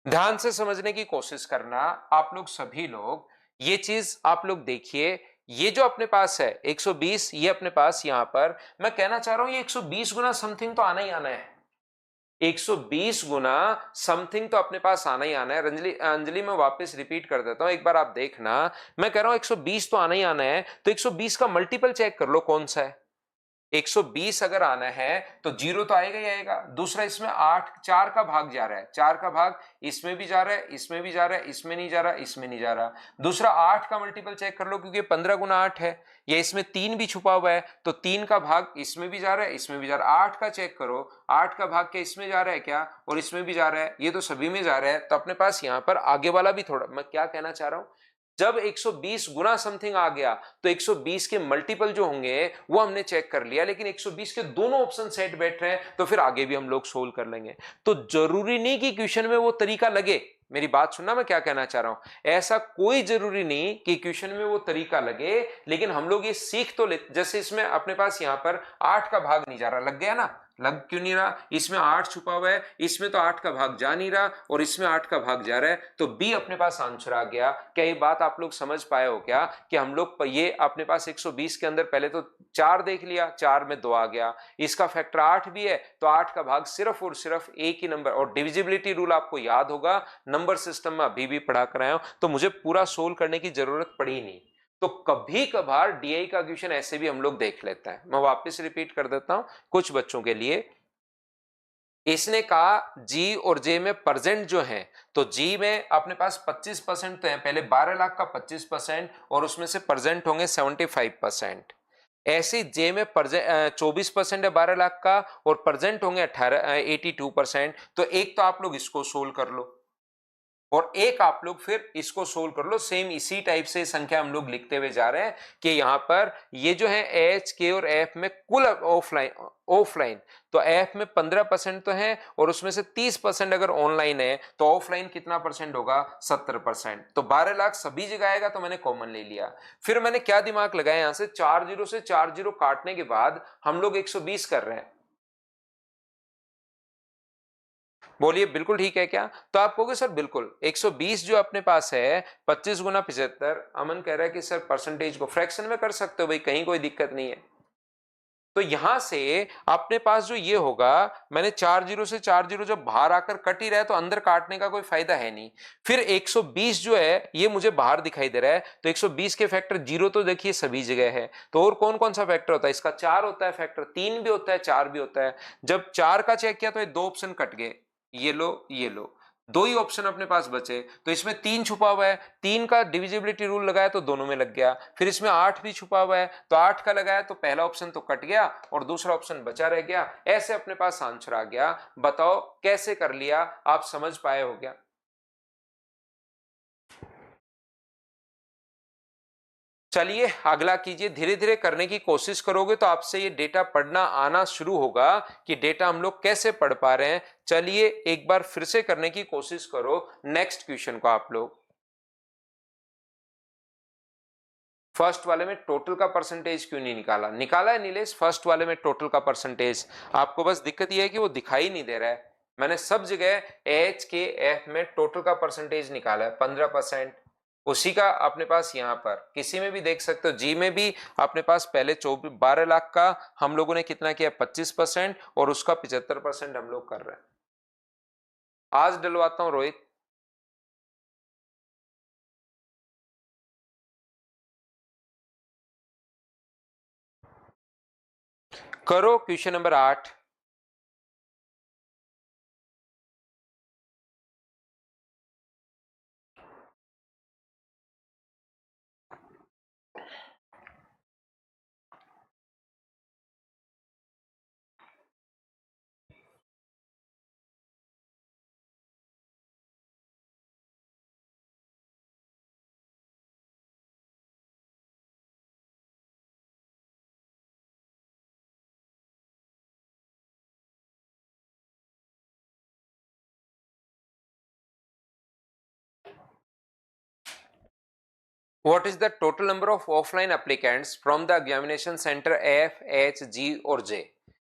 ध्यान से समझने की कोशिश करना आप लोग सभी लोग, ये चीज आप लोग देखिए, ये जो अपने पास है 120, ये अपने पास यहां पर मैं कहना चाह रहा हूं ये 120 गुना समथिंग तो आना ही आना है। 120 गुना समथिंग तो अपने पास आना ही आना है। अंजलि अंजलि मैं वापस रिपीट कर देता हूं, एक बार आप देखना। मैं कह रहा हूं 120 तो आना ही आना है, तो 120 का मल्टीपल चेक कर लो कौन सा है। 120 अगर आना है तो जीरो तो आएगा ही आएगा। दूसरा, इसमें 8 4 का भाग जा रहा है, 4 का भाग इसमें भी जा रहा है, इसमें भी जा रहा है, इसमें नहीं जा रहा, इसमें नहीं जा रहा। दूसरा, 8 का मल्टीपल चेक कर लो, क्योंकि 15 गुना 8 है, या इसमें 3 भी छुपा हुआ है, तो 3 का भाग इसमें भी जा रहा है, इसमें भी जा रहा है। 8 का चेक करो, 8 का भाग क्या इसमें जा रहा है क्या, और इसमें भी जा रहा है, ये तो सभी में जा रहा है। तो अपने पास यहां पर आगे वाला भी थोड़ा, मैं क्या कहना चाह रहा हूं, जब 120 गुना समथिंग आ गया तो 120 के मल्टीपल जो होंगे वो हमने चेक कर लिया, लेकिन 120 के दोनों ऑप्शन सेट बैठ रहे हैं, तो फिर आगे भी हम लोग सोल्व कर लेंगे। तो जरूरी नहीं कि क्वेश्चन में वो तरीका लगे। मेरी बात सुनना, मैं क्या कहना चाह रहा हूं, ऐसा कोई जरूरी नहीं कि क्वेश्चन में वो तरीका लगे, लेकिन हम लोग ये सीख तो ले। जैसे इसमें अपने पास यहां पर 8 का भाग नहीं जा रहा, लग गया ना, लग क्यों नहीं रहा, इसमें 8 छुपा हुआ है, इसमें तो 8 का भाग जा नहीं रहा, और इसमें 8 का भाग जा रहा है, तो बी अपने पास आंसर आ गया। क्या ये बात आप लोग समझ पाए हो क्या, कि हम लोग ये अपने पास 120 के अंदर पहले तो 4 देख लिया, 4 में 2 आ गया, इसका फैक्टर 8 भी है, तो 8 का भाग सिर्फ और सिर्फ एक ही नंबर, और डिविजिबिलिटी रूल आपको याद होगा, नंबर सिस्टम में अभी भी पढ़ा कर आया हूं, तो मुझे पूरा सोल्व करने की जरूरत पड़ी नहीं। तो कभी कभार डीआई का क्वेश्चन ऐसे भी हम लोग देख लेते हैं। मैं वापस रिपीट कर देता हूं कुछ बच्चों के लिए। इसने कहा जी और जे में परसेंट जो है, तो जी में अपने पास 25% तो है, पहले 12 लाख का 25%, और उसमें से परसेंट होंगे 75%। ऐसे जे में 24% है 12 लाख का, और परसेंट होंगे 82%। तो एक तो आप लोग इसको सोल्व कर लो, और एक आप लोग फिर इसको सोल्व कर लो। सेम इसी टाइप से संख्या हम लोग लिखते हुए जा रहे हैं कि यहां पर ये जो है एच के और एफ में कुल ऑफलाइन, तो एफ में 15% तो है, और उसमें से 30% अगर ऑनलाइन है, तो ऑफलाइन कितना परसेंट होगा, 70%। तो 12 लाख सभी जगह आएगा, तो मैंने कॉमन ले लिया। फिर मैंने क्या दिमाग लगाया, यहां से 4 जीरो से 4 जीरो काटने के बाद हम लोग 120 कर रहे हैं। बोलिए बिल्कुल ठीक है क्या, तो आप कहोगे सर बिल्कुल 120 जो अपने पास है 25 गुना 75। अमन कह रहा है कि सर परसेंटेज को फ्रैक्शन में कर सकते हो भाई, कहीं कोई दिक्कत नहीं है। तो यहां से अपने पास जो ये होगा, मैंने 4 जीरो से 4 जीरो जब बाहर आकर कट ही रहा है, तो अंदर काटने का कोई फायदा है नहीं। फिर 120 जो है ये मुझे बाहर दिखाई दे रहा है, तो 120 के फैक्टर जीरो तो देखिए सभी जगह है, तो और कौन कौन सा फैक्टर होता है, इसका 4 होता है फैक्टर, 3 भी होता है, 4 भी होता है। जब 4 का चेक किया तो ये 2 ऑप्शन कट गए, ये लो ये लो, 2 ही ऑप्शन अपने पास बचे। तो इसमें 3 छुपा हुआ है, 3 का डिविजिबिलिटी रूल लगाया तो दोनों में लग गया। फिर इसमें 8 भी छुपा हुआ है, तो 8 का लगाया तो पहला ऑप्शन तो कट गया और दूसरा ऑप्शन बचा रह गया। ऐसे अपने पास आंसर आ गया। बताओ कैसे कर लिया, आप समझ पाए हो क्या? चलिए अगला कीजिए। धीरे धीरे करने की कोशिश करोगे तो आपसे ये डेटा पढ़ना आना शुरू होगा कि डेटा हम लोग कैसे पढ़ पा रहे हैं। चलिए एक बार फिर से करने की कोशिश करो नेक्स्ट क्वेश्चन को। आप लोग फर्स्ट वाले में टोटल का परसेंटेज क्यों नहीं निकाला? निकाला है नीलेश फर्स्ट वाले में टोटल का परसेंटेज। आपको बस दिक्कत यह है कि वो दिखाई नहीं दे रहा है। मैंने सब जगह एच के एफ में टोटल का परसेंटेज निकाला है 15%। उसी का अपने पास यहाँ पर किसी में भी देख सकते हो। जी में भी अपने पास पहले 12 लाख का हम लोगों ने कितना किया 25%, और उसका 75% हम लोग कर रहे हैं। आज डलवाता हूं रोहित। करो question number 8। What is the total number of offline applicants from the examination center F, H, G और J?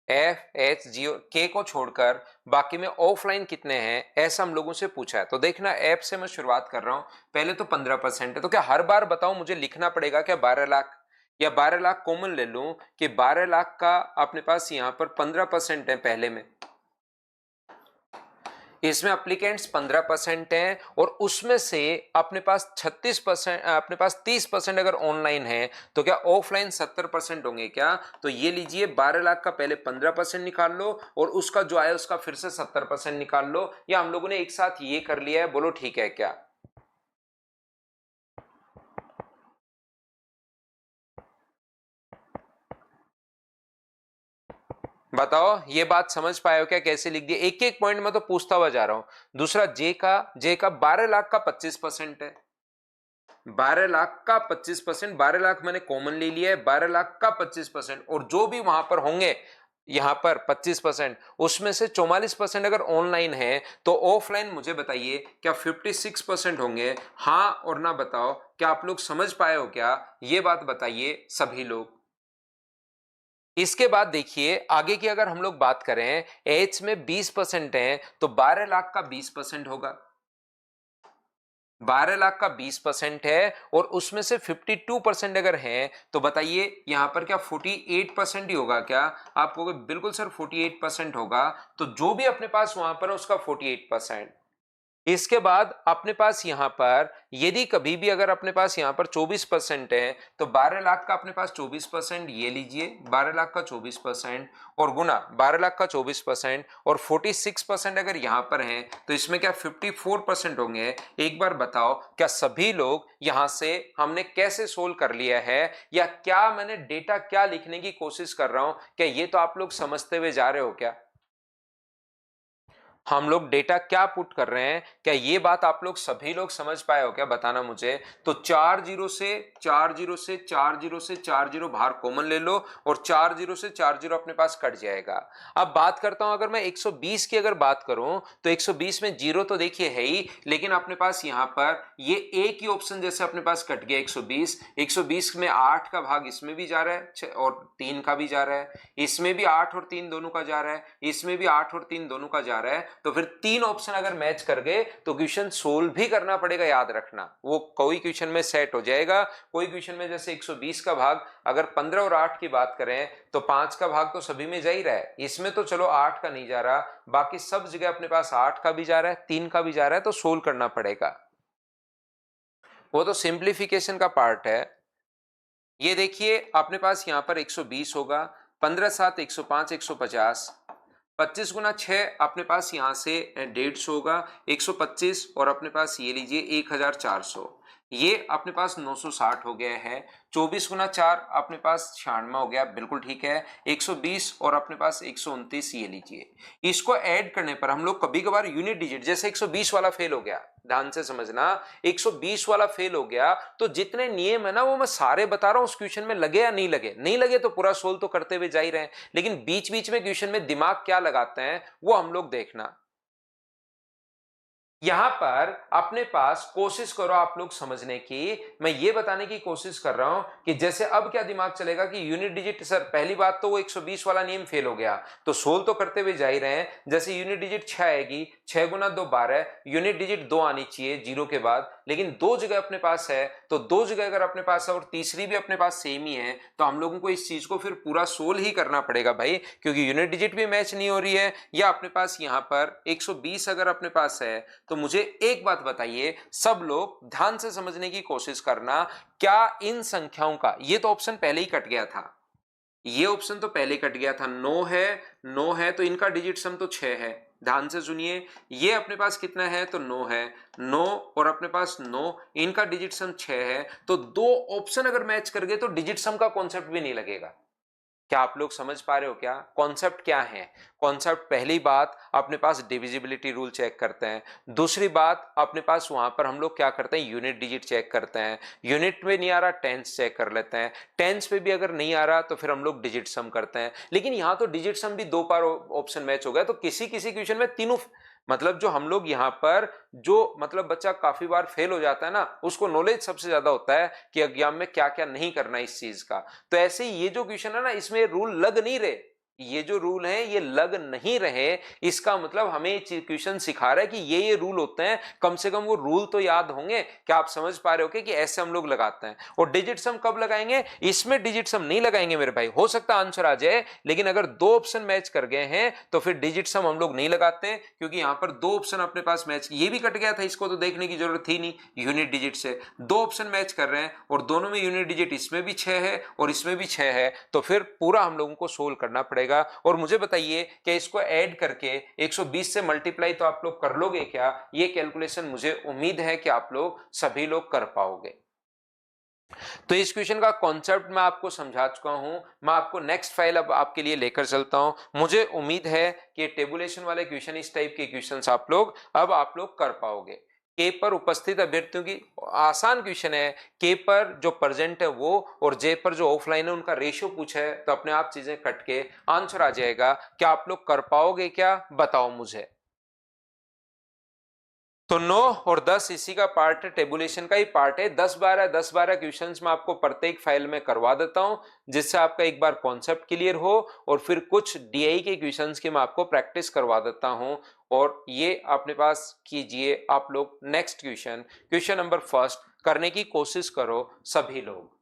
F, H, G और K को छोड़कर बाकी में ऑफलाइन कितने हैं, ऐसा हम लोगों से पूछा है। तो देखना F से मैं शुरुआत कर रहा हूं। पहले तो 15% है, तो क्या हर बार बताऊं मुझे लिखना पड़ेगा क्या 12 लाख, या 12 लाख कॉमन ले लूं कि 12 लाख का अपने पास यहां पर 15% है पहले में, इसमें अप्लीकेंट्स 15% हैं और उसमें से अपने पास 36%, अपने पास 30% अगर ऑनलाइन है तो क्या ऑफलाइन 70% होंगे क्या? तो ये लीजिए 12 लाख का पहले 15% निकाल लो और उसका जो आया उसका फिर से 70% निकाल लो। या हम लोगों ने एक साथ ये कर लिया है, बोलो ठीक है क्या? बताओ ये बात समझ पाए हो क्या? कैसे लिख दिया? एक एक पॉइंट में तो पूछता हुआ जा रहा हूं। दूसरा जे का 12 लाख का 25% है। 12 लाख का 25%, 12 लाख मैंने कॉमन ले लिया है, 12 लाख का 25%, और जो भी वहां पर होंगे यहां पर 25%, उसमें से 44% अगर ऑनलाइन है तो ऑफलाइन मुझे बताइए क्या 56% होंगे? हाँ और ना बताओ, क्या आप लोग समझ पाए हो क्या? ये बात बताइए सभी लोग। इसके बाद देखिए आगे की अगर हम लोग बात करें, एच में 20% है तो 12 लाख का 20% होगा। 12 लाख का 20% है और उसमें से 52% अगर है तो बताइए यहां पर क्या 48% ही होगा क्या? आप कहोगे बिल्कुल सर 48% होगा, तो जो भी अपने पास वहां पर है उसका 48%। इसके बाद अपने पास यहां पर यदि कभी भी अगर अपने पास यहां पर 24% है तो 12 लाख का अपने पास 24%, ये लीजिए 12 लाख का 24% और गुना 12 लाख का 24% और 46% अगर यहां पर है तो इसमें क्या 54% होंगे? एक बार बताओ क्या सभी लोग यहां से हमने कैसे सोल्व कर लिया है, या क्या मैंने डेटा क्या लिखने की कोशिश कर रहा हूं, क्या ये तो आप लोग समझते हुए जा रहे हो क्या? हम लोग डेटा क्या पुट कर रहे हैं, क्या ये बात आप लोग सभी लोग समझ पाए हो क्या? बताना मुझे। तो 4 जीरो से 4 जीरो बाहर कॉमन ले लो और 4 जीरो अपने पास कट जाएगा। अब बात करता हूं अगर मैं 120 की अगर बात करूं तो 120 में जीरो तो देखिए है ही, लेकिन अपने पास यहां पर ये एक ही ऑप्शन जैसे अपने पास कट गया 120। 120 में 8 का भाग इसमें भी जा रहा है और 3 का भी जा रहा है, इसमें भी 8 और 3 दोनों का जा रहा है, इसमें भी 8 और 3 दोनों का जा रहा है, तो फिर तीन ऑप्शन अगर मैच कर गए तो क्वेश्चन सोल्व भी करना पड़ेगा। याद रखना वो कोई क्वेश्चन में सेट हो जाएगा, कोई क्वेश्चन में जैसे 120 का भाग अगर 15 और 8 की बात करें तो 5 का भाग तो सभी में जा ही रहा है, इसमें तो चलो 8 का नहीं जा रहा, बाकी सब जगह अपने पास 8 का भी जा रहा है, 3 का भी जा रहा है, तो सोल्व करना पड़ेगा। वो तो सिंप्लीफिकेशन का पार्ट है। ये देखिए अपने पास यहां पर 120 होगा, 15 7 105 150, 25 गुना 6 अपने पास यहां से 150 होगा, 125 और अपने पास ये लीजिए 1400, ये अपने पास 960 हो गया है। 24 गुना 4 अपने पास 96 हो गया, बिल्कुल ठीक है। 120 और अपने पास 129, ये लीजिए। इसको ऐड करने पर हम लोग कभी कभार यूनिट डिजिट, जैसे 120 वाला फेल हो गया, ध्यान से समझना, 120 वाला फेल हो गया तो जितने नियम है ना वो मैं सारे बता रहा हूं, उस क्वेश्चन में लगे या नहीं लगे, नहीं लगे तो पूरा सोल्व तो करते हुए जा ही रहे हैं, लेकिन बीच बीच में क्वेश्चन में दिमाग क्या लगाते हैं वो हम लोग देखना। यहां पर अपने पास कोशिश करो आप लोग समझने की, मैं ये बताने की कोशिश कर रहा हूं कि जैसे अब क्या दिमाग चलेगा कि यूनिट डिजिट, सर पहली बात तो वो 120 वाला नियम फेल हो गया तो सोल्व तो करते हुए जा ही रहे हैं। जैसे यूनिट डिजिट 6 आएगी, 6 गुना 2 12, यूनिट डिजिट 2 आनी चाहिए जीरो के बाद, लेकिन दो जगह अपने पास है तो दो जगह अगर अपने पास है और तीसरी भी अपने पास सेम ही है तो हम लोगों को इस चीज को फिर पूरा सोल्व ही करना पड़ेगा भाई, क्योंकि यूनिट डिजिट भी मैच नहीं हो रही है। या अपने पास यहां पर 120 अगर अपने पास है तो मुझे एक बात बताइए, सब लोग ध्यान से समझने की कोशिश करना, क्या इन संख्याओं का, ये तो ऑप्शन पहले ही कट गया था, ये ऑप्शन तो पहले कट गया था, 9 है, 9 है तो इनका डिजिट सम तो 6 है। ध्यान से सुनिए, ये अपने पास कितना है तो 9 है, 9 और अपने पास 9, इनका डिजिट सम 6 है, तो दो ऑप्शन अगर मैच कर गए तो डिजिट सम का कॉन्सेप्ट भी नहीं लगेगा। क्या आप लोग समझ पा रहे हो क्या कॉन्सेप्ट क्या है? कॉन्सेप्ट पहली बात अपने पास डिविजिबिलिटी रूल चेक करते हैं, दूसरी बात अपने पास वहां पर हम लोग क्या करते हैं यूनिट डिजिट चेक करते हैं, यूनिट में नहीं आ रहा टेंस चेक कर लेते हैं, टेंस पे भी अगर नहीं आ रहा तो फिर हम लोग डिजिट सम करते हैं। लेकिन यहां तो डिजिट सम भी दो बार ऑप्शन मैच हो गया, तो किसी किसी क्वेश्चन में तीनों, मतलब जो हम लोग यहाँ पर जो मतलब बच्चा काफी बार फेल हो जाता है ना उसको नॉलेज सबसे ज्यादा होता है कि एग्जाम में क्या क्या नहीं करना इस चीज का, तो ऐसे ही ये जो क्वेश्चन है ना इसमें रूल लग नहीं रहे, ये जो रूल है ये लग नहीं रहे, इसका मतलब हमें क्वेश्चन सिखा रहा है कि ये रूल होते हैं, कम से कम वो रूल तो याद होंगे। क्या आप समझ पा रहे हो कि ऐसे हम लोग लगाते हैं। और डिजिट सम कब लगाएंगे, इसमें डिजिट सम नहीं लगाएंगे मेरे भाई, हो सकता है आंसर आ जाए, लेकिन अगर दो ऑप्शन मैच कर गए हैं तो फिर डिजिट सम हम लोग नहीं लगाते हैं, क्योंकि यहां पर दो ऑप्शन अपने पास मैच, ये भी कट गया था, इसको तो देखने की जरूरत थी नहीं, यूनिट डिजिट से दो ऑप्शन मैच कर रहे हैं और दोनों में यूनिट डिजिट, इसमें भी 6 है और इसमें भी 6 है, तो फिर पूरा हम लोगों को सोल्व करना पड़ेगा। और मुझे बताइए कि इसको ऐड करके 120 से मल्टीप्लाई तो आप लोग कर लोगे क्या? ये कैलकुलेशन मुझे उम्मीद है कि आप लोग सभी लोग कर पाओगे। तो इस क्वेश्चन का कॉन्सेप्ट मैं आपको समझा चुका हूं। मैं आपको नेक्स्ट फाइल अब आपके लिए लेकर चलता हूं। मुझे उम्मीद है कि टेबुलेशन वाले क्वेश्चन, इस टाइप के क्वेश्चंस आप लोग कर पाओगे। के पर उपस्थित अभ्यर्थियों की आसान क्वेश्चन है। के पर जो प्रेजेंट है वो और जे पर जो ऑफलाइन है उनका रेशियो पूछा है, तो अपने आप चीजें कट के आंसर आ जाएगा। क्या आप लोग कर पाओगे क्या, बताओ मुझे। तो 9 और 10 इसी का पार्ट है, टेबुलेशन का ही पार्ट है। 10-12 क्वेश्चंस मैं आपको प्रत्येक फाइल में करवा देता हूं, जिससे आपका एक बार कॉन्सेप्ट क्लियर हो, और फिर कुछ डीआई के क्वेश्चंस की मैं आपको प्रैक्टिस करवा देता हूं। और ये अपने पास कीजिए आप लोग। नेक्स्ट क्वेश्चन नंबर फर्स्ट करने की कोशिश करो सभी लोग।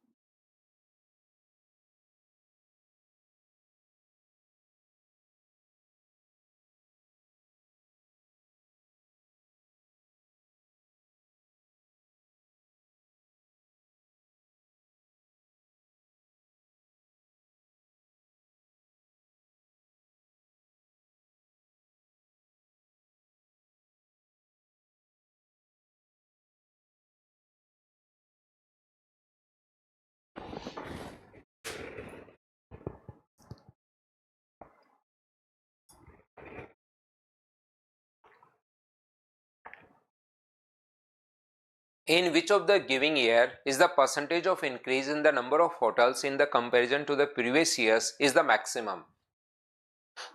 In which of the giving year is the percentage of increase in the number of hotels in the comparison to the previous years is the maximum?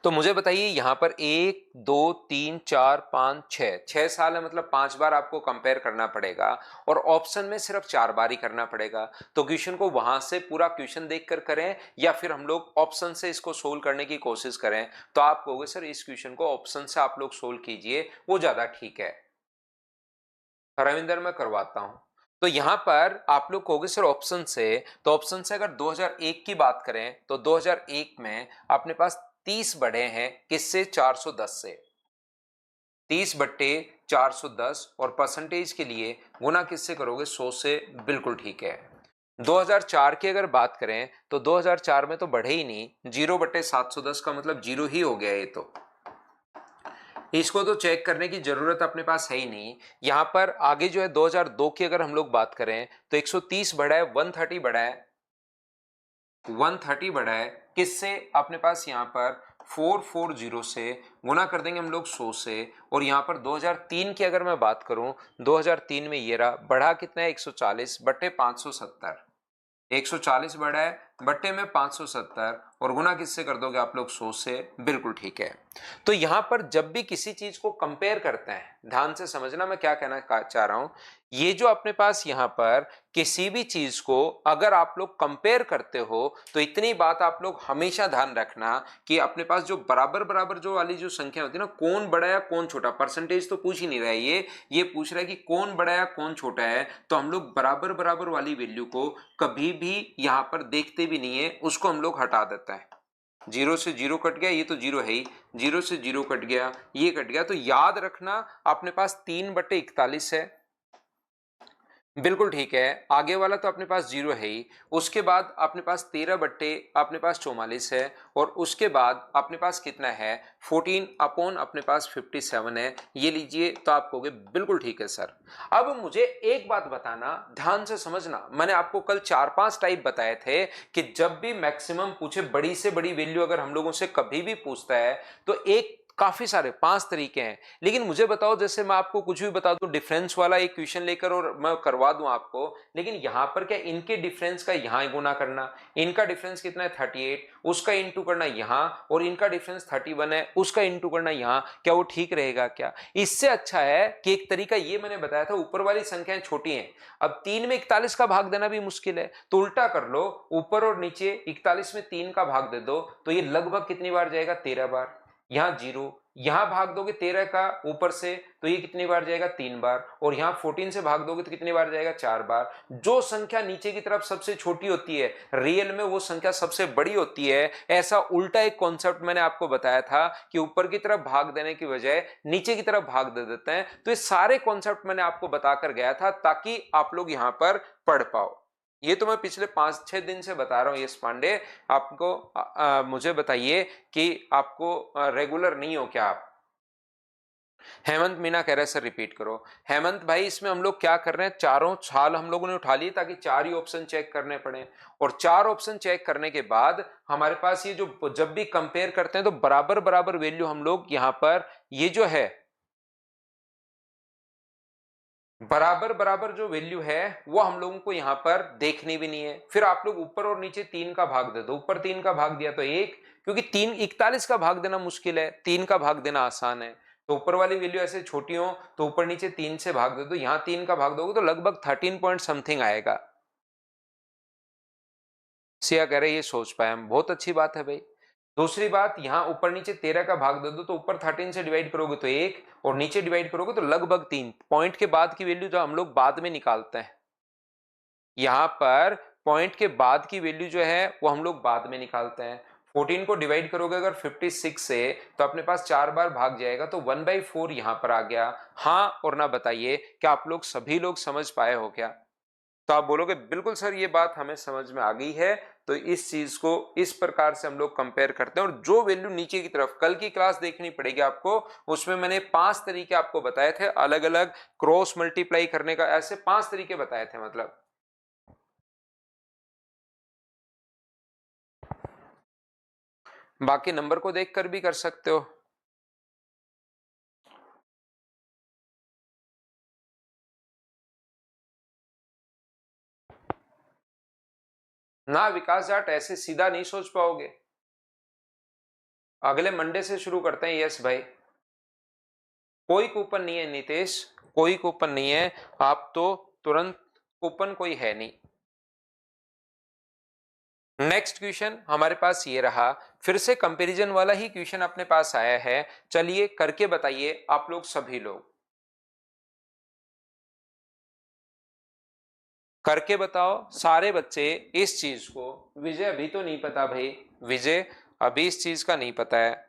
तो मुझे बताइए यहां पर 1 2 3 4 5 6 साल है, मतलब 5 बार आपको कंपेयर करना पड़ेगा और ऑप्शन में सिर्फ 4 बार ही करना पड़ेगा। तो क्वेश्चन को वहां से पूरा क्वेश्चन देखकर करें या फिर हम लोग ऑप्शन से इसको सोल्व करने की कोशिश करें, तो आप कहोगे सर इस क्वेश्चन को ऑप्शन से आप लोग सोल्व कीजिए, वो ज्यादा ठीक है। रविंदर मैं करवाता हूं। तो यहां पर आप लोग कहोगे सर ऑप्शन से, तो ऑप्शन से अगर 2001 की बात करें तो 2001 में अपने पास 30 बढ़े हैं, किससे? 410 से। 30/410 और परसेंटेज के लिए गुना किससे करोगे? 100 से। बिल्कुल ठीक है। 2004 की अगर बात करें तो 2004 में तो बढ़े ही नहीं, 0/710 का मतलब जीरो ही हो गया ये तो। इसको तो चेक करने की जरूरत अपने पास है ही नहीं। यहां पर आगे जो है 2002 की अगर हम लोग बात करें तो 130 बढ़ा है, 130 बढ़ा है, 130 बढ़ा है किससे? अपने पास यहां पर 440 से गुना कर देंगे हम लोग 100 से। और यहां पर 2003 की अगर मैं बात करूं, 2003 में ये रहा, बढ़ा कितना है? 140/570। 140 बढ़ा है बट्टे में 570 और गुना किससे कर दोगे आप लोग? 100 से। बिल्कुल ठीक है। तो यहां पर जब भी किसी चीज को कंपेयर करते हैं, ध्यान से समझना मैं क्या कहना चाह रहा हूं। ये जो अपने पास यहां पर किसी भी चीज को अगर आप लोग कंपेयर करते हो तो इतनी बात आप लोग हमेशा ध्यान रखना कि अपने पास जो बराबर बराबर जो वाली जो संख्या होती है ना, कौन बड़ा या कौन छोटा, परसेंटेज तो पूछ ही नहीं रहा है ये पूछ रहा है कि कौन बड़ा या कौन छोटा है। तो हम लोग बराबर बराबर वाली वैल्यू को कभी भी यहां पर देखते भी नहीं है, उसको हम लोग हटा देता है। 0 से 0 कट गया, ये तो 0 है ही, 0 से 0 कट गया, ये कट गया। तो याद रखना अपने पास 3/41 है। बिल्कुल ठीक है। आगे वाला तो अपने पास 0 है ही, उसके बाद अपने पास 13/44 है और उसके बाद अपने पास कितना है? 14 अपॉन अपने पास 57 है। ये लीजिए, तो आप कहोगे बिल्कुल ठीक है सर। अब मुझे एक बात बताना, ध्यान से समझना, मैंने आपको कल 4-5 टाइप बताए थे कि जब भी मैक्सिमम पूछे, बड़ी से बड़ी वैल्यू अगर हम लोगों से कभी भी पूछता है तो एक काफी सारे 5 तरीके हैं। लेकिन मुझे बताओ, जैसे मैं आपको कुछ भी बता दूं डिफरेंस वाला एक क्वेश्चन लेकर और मैं करवा दूं आपको, लेकिन यहां पर क्या इनके डिफरेंस का यहां गुना करना, इनका डिफरेंस कितना है 38, उसका इंटू करना यहां, और इनका डिफरेंस 31 है उसका इंटू करना यहां, क्या वो ठीक रहेगा क्या? इससे अच्छा है कि एक तरीका ये मैंने बताया था, ऊपर वाली संख्याएं छोटी हैं, अब 3 में 41 का भाग देना भी मुश्किल है, तो उल्टा कर लो, ऊपर और नीचे 41 में 3 का भाग दे दो, तो ये लगभग कितनी बार जाएगा 13 बार। यहां 0, यहां भाग दोगे 13 का ऊपर से तो ये कितनी बार जाएगा 3 बार, और यहां 14 से भाग दोगे तो कितनी बार जाएगा 4 बार। जो संख्या नीचे की तरफ सबसे छोटी होती है रियल में वो संख्या सबसे बड़ी होती है। ऐसा उल्टा एक कॉन्सेप्ट मैंने आपको बताया था कि ऊपर की तरफ भाग देने की बजाय नीचे की तरफ भाग दे देते हैं। तो ये सारे कॉन्सेप्ट मैंने आपको बताकर गया था ताकि आप लोग यहां पर पढ़ पाओ। ये तो मैं पिछले 5-6 दिन से बता रहा हूं यश पांडे आपको। मुझे बताइए कि आपको रेगुलर नहीं हो क्या आप? हेमंत मीना कह रहे हैं सर रिपीट करो। हेमंत भाई इसमें हम लोग क्या कर रहे हैं, चारों छाल हम लोगों ने उठा लिए ताकि 4 ही ऑप्शन चेक करने पड़े, और 4 ऑप्शन चेक करने के बाद हमारे पास ये जो जब भी कंपेयर करते हैं तो बराबर बराबर वैल्यू हम लोग यहां पर ये जो है बराबर बराबर जो वैल्यू है वो हम लोगों को यहां पर देखनी भी नहीं है। फिर आप लोग ऊपर और नीचे 3 का भाग दे दो, ऊपर 3 का भाग दिया तो 1, क्योंकि 3 41 का भाग देना मुश्किल है, 3 का भाग देना आसान है। तो ऊपर वाली वैल्यू ऐसे छोटी हो तो ऊपर नीचे 3 से भाग दे दो, यहां 3 का भाग दोगे तो लगभग 13 पॉइंट समथिंग आएगा। सिया कह रहे ये सोच पाए हम, बहुत अच्छी बात है भाई। दूसरी बात, यहां ऊपर नीचे 13 का भाग दे दो तो ऊपर 13 से डिवाइड करोगे तो 1, और नीचे डिवाइड करोगे तो लगभग 3। पॉइंट के बाद की वैल्यू जो हम लोग बाद में निकालते हैं, यहां पर पॉइंट के बाद की वैल्यू जो है वो हम लोग बाद में निकालते हैं। 14 को डिवाइड करोगे अगर 56 से तो अपने पास 4 बार भाग जाएगा, तो 1/4 यहां पर आ गया। हाँ और ना बताइए क्या आप लोग सभी लोग समझ पाए हो क्या? तो आप बोलोगे बिल्कुल सर ये बात हमें समझ में आ गई है। तो इस चीज को इस प्रकार से हम लोग कंपेयर करते हैं, और जो वैल्यू नीचे की तरफ कल की क्लास देखनी पड़ेगी आपको, उसमें मैंने 5 तरीके आपको बताए थे अलग अलग क्रॉस मल्टीप्लाई करने का, ऐसे 5 तरीके बताए थे। मतलब बाकी नंबर को देखकर भी कर सकते हो। ना विकास जाट ऐसे सीधा नहीं सोच पाओगे, अगले मंडे से शुरू करते हैं। यस भाई, कोई कूपन नहीं है नितेश, कोई कूपन नहीं है, आप तो तुरंत, कूपन कोई है नहीं। नेक्स्ट क्वेश्चन हमारे पास ये रहा, फिर से कंपैरिजन वाला ही क्वेश्चन अपने पास आया है। चलिए करके बताइए आप लोग सभी लोग, करके बताओ सारे बच्चे इस चीज को। विजय अभी तो नहीं पता भाई, विजय अभी इस चीज का नहीं पता है।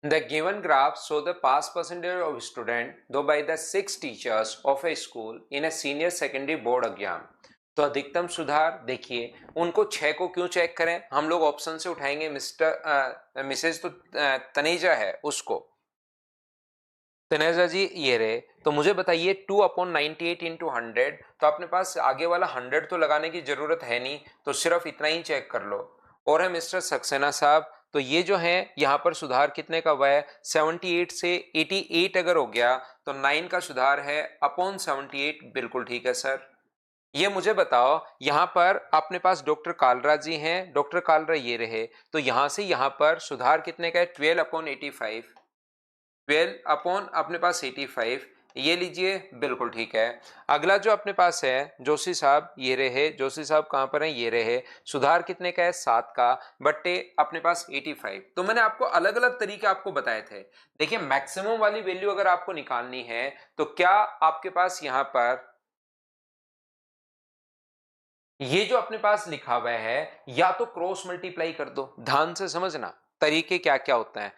The given graphs show the pass percentage of student though by the 6 teachers of a school in a senior secondary board exam। तो अधिकतम सुधार देखिए, उनको 6 को क्यों चेक करें, हम लोग ऑप्शन से उठाएंगे। मिसेज तो तनेजा है उसको, तनेजा जी ये रहे। तो मुझे बताइए 2/98 इंटू 100, तो अपने पास आगे वाला 100 तो लगाने की जरूरत है नहीं, तो सिर्फ इतना ही चेक कर लो। और है मिस्टर सक्सेना साहब, तो ये जो है यहाँ पर सुधार कितने का हुआ है, 78 से 88 अगर हो गया तो 9 का सुधार है अपॉन 78। बिल्कुल ठीक है सर। ये मुझे बताओ, यहां पर अपने पास डॉक्टर कालरा जी हैं, डॉक्टर कालरा ये रहे, तो यहां से यहां पर सुधार कितने का है, 12/85। 12 अपॉन अपने पास 85, ये लीजिए, बिल्कुल ठीक है। अगला जो अपने पास है जोशी साहब, ये रहे। जोशी साहब कहां पर हैं? ये रहे। सुधार कितने का है? 7 का, बट्टे अपने पास 85। तो मैंने आपको अलग अलग तरीके आपको बताए थे। देखिए, मैक्सिमम वाली वैल्यू अगर आपको निकालनी है तो क्या आपके पास यहां पर ये जो अपने पास लिखा हुआ है, या तो क्रॉस मल्टीप्लाई कर दो। ध्यान से समझना तरीके क्या क्या होते हैं।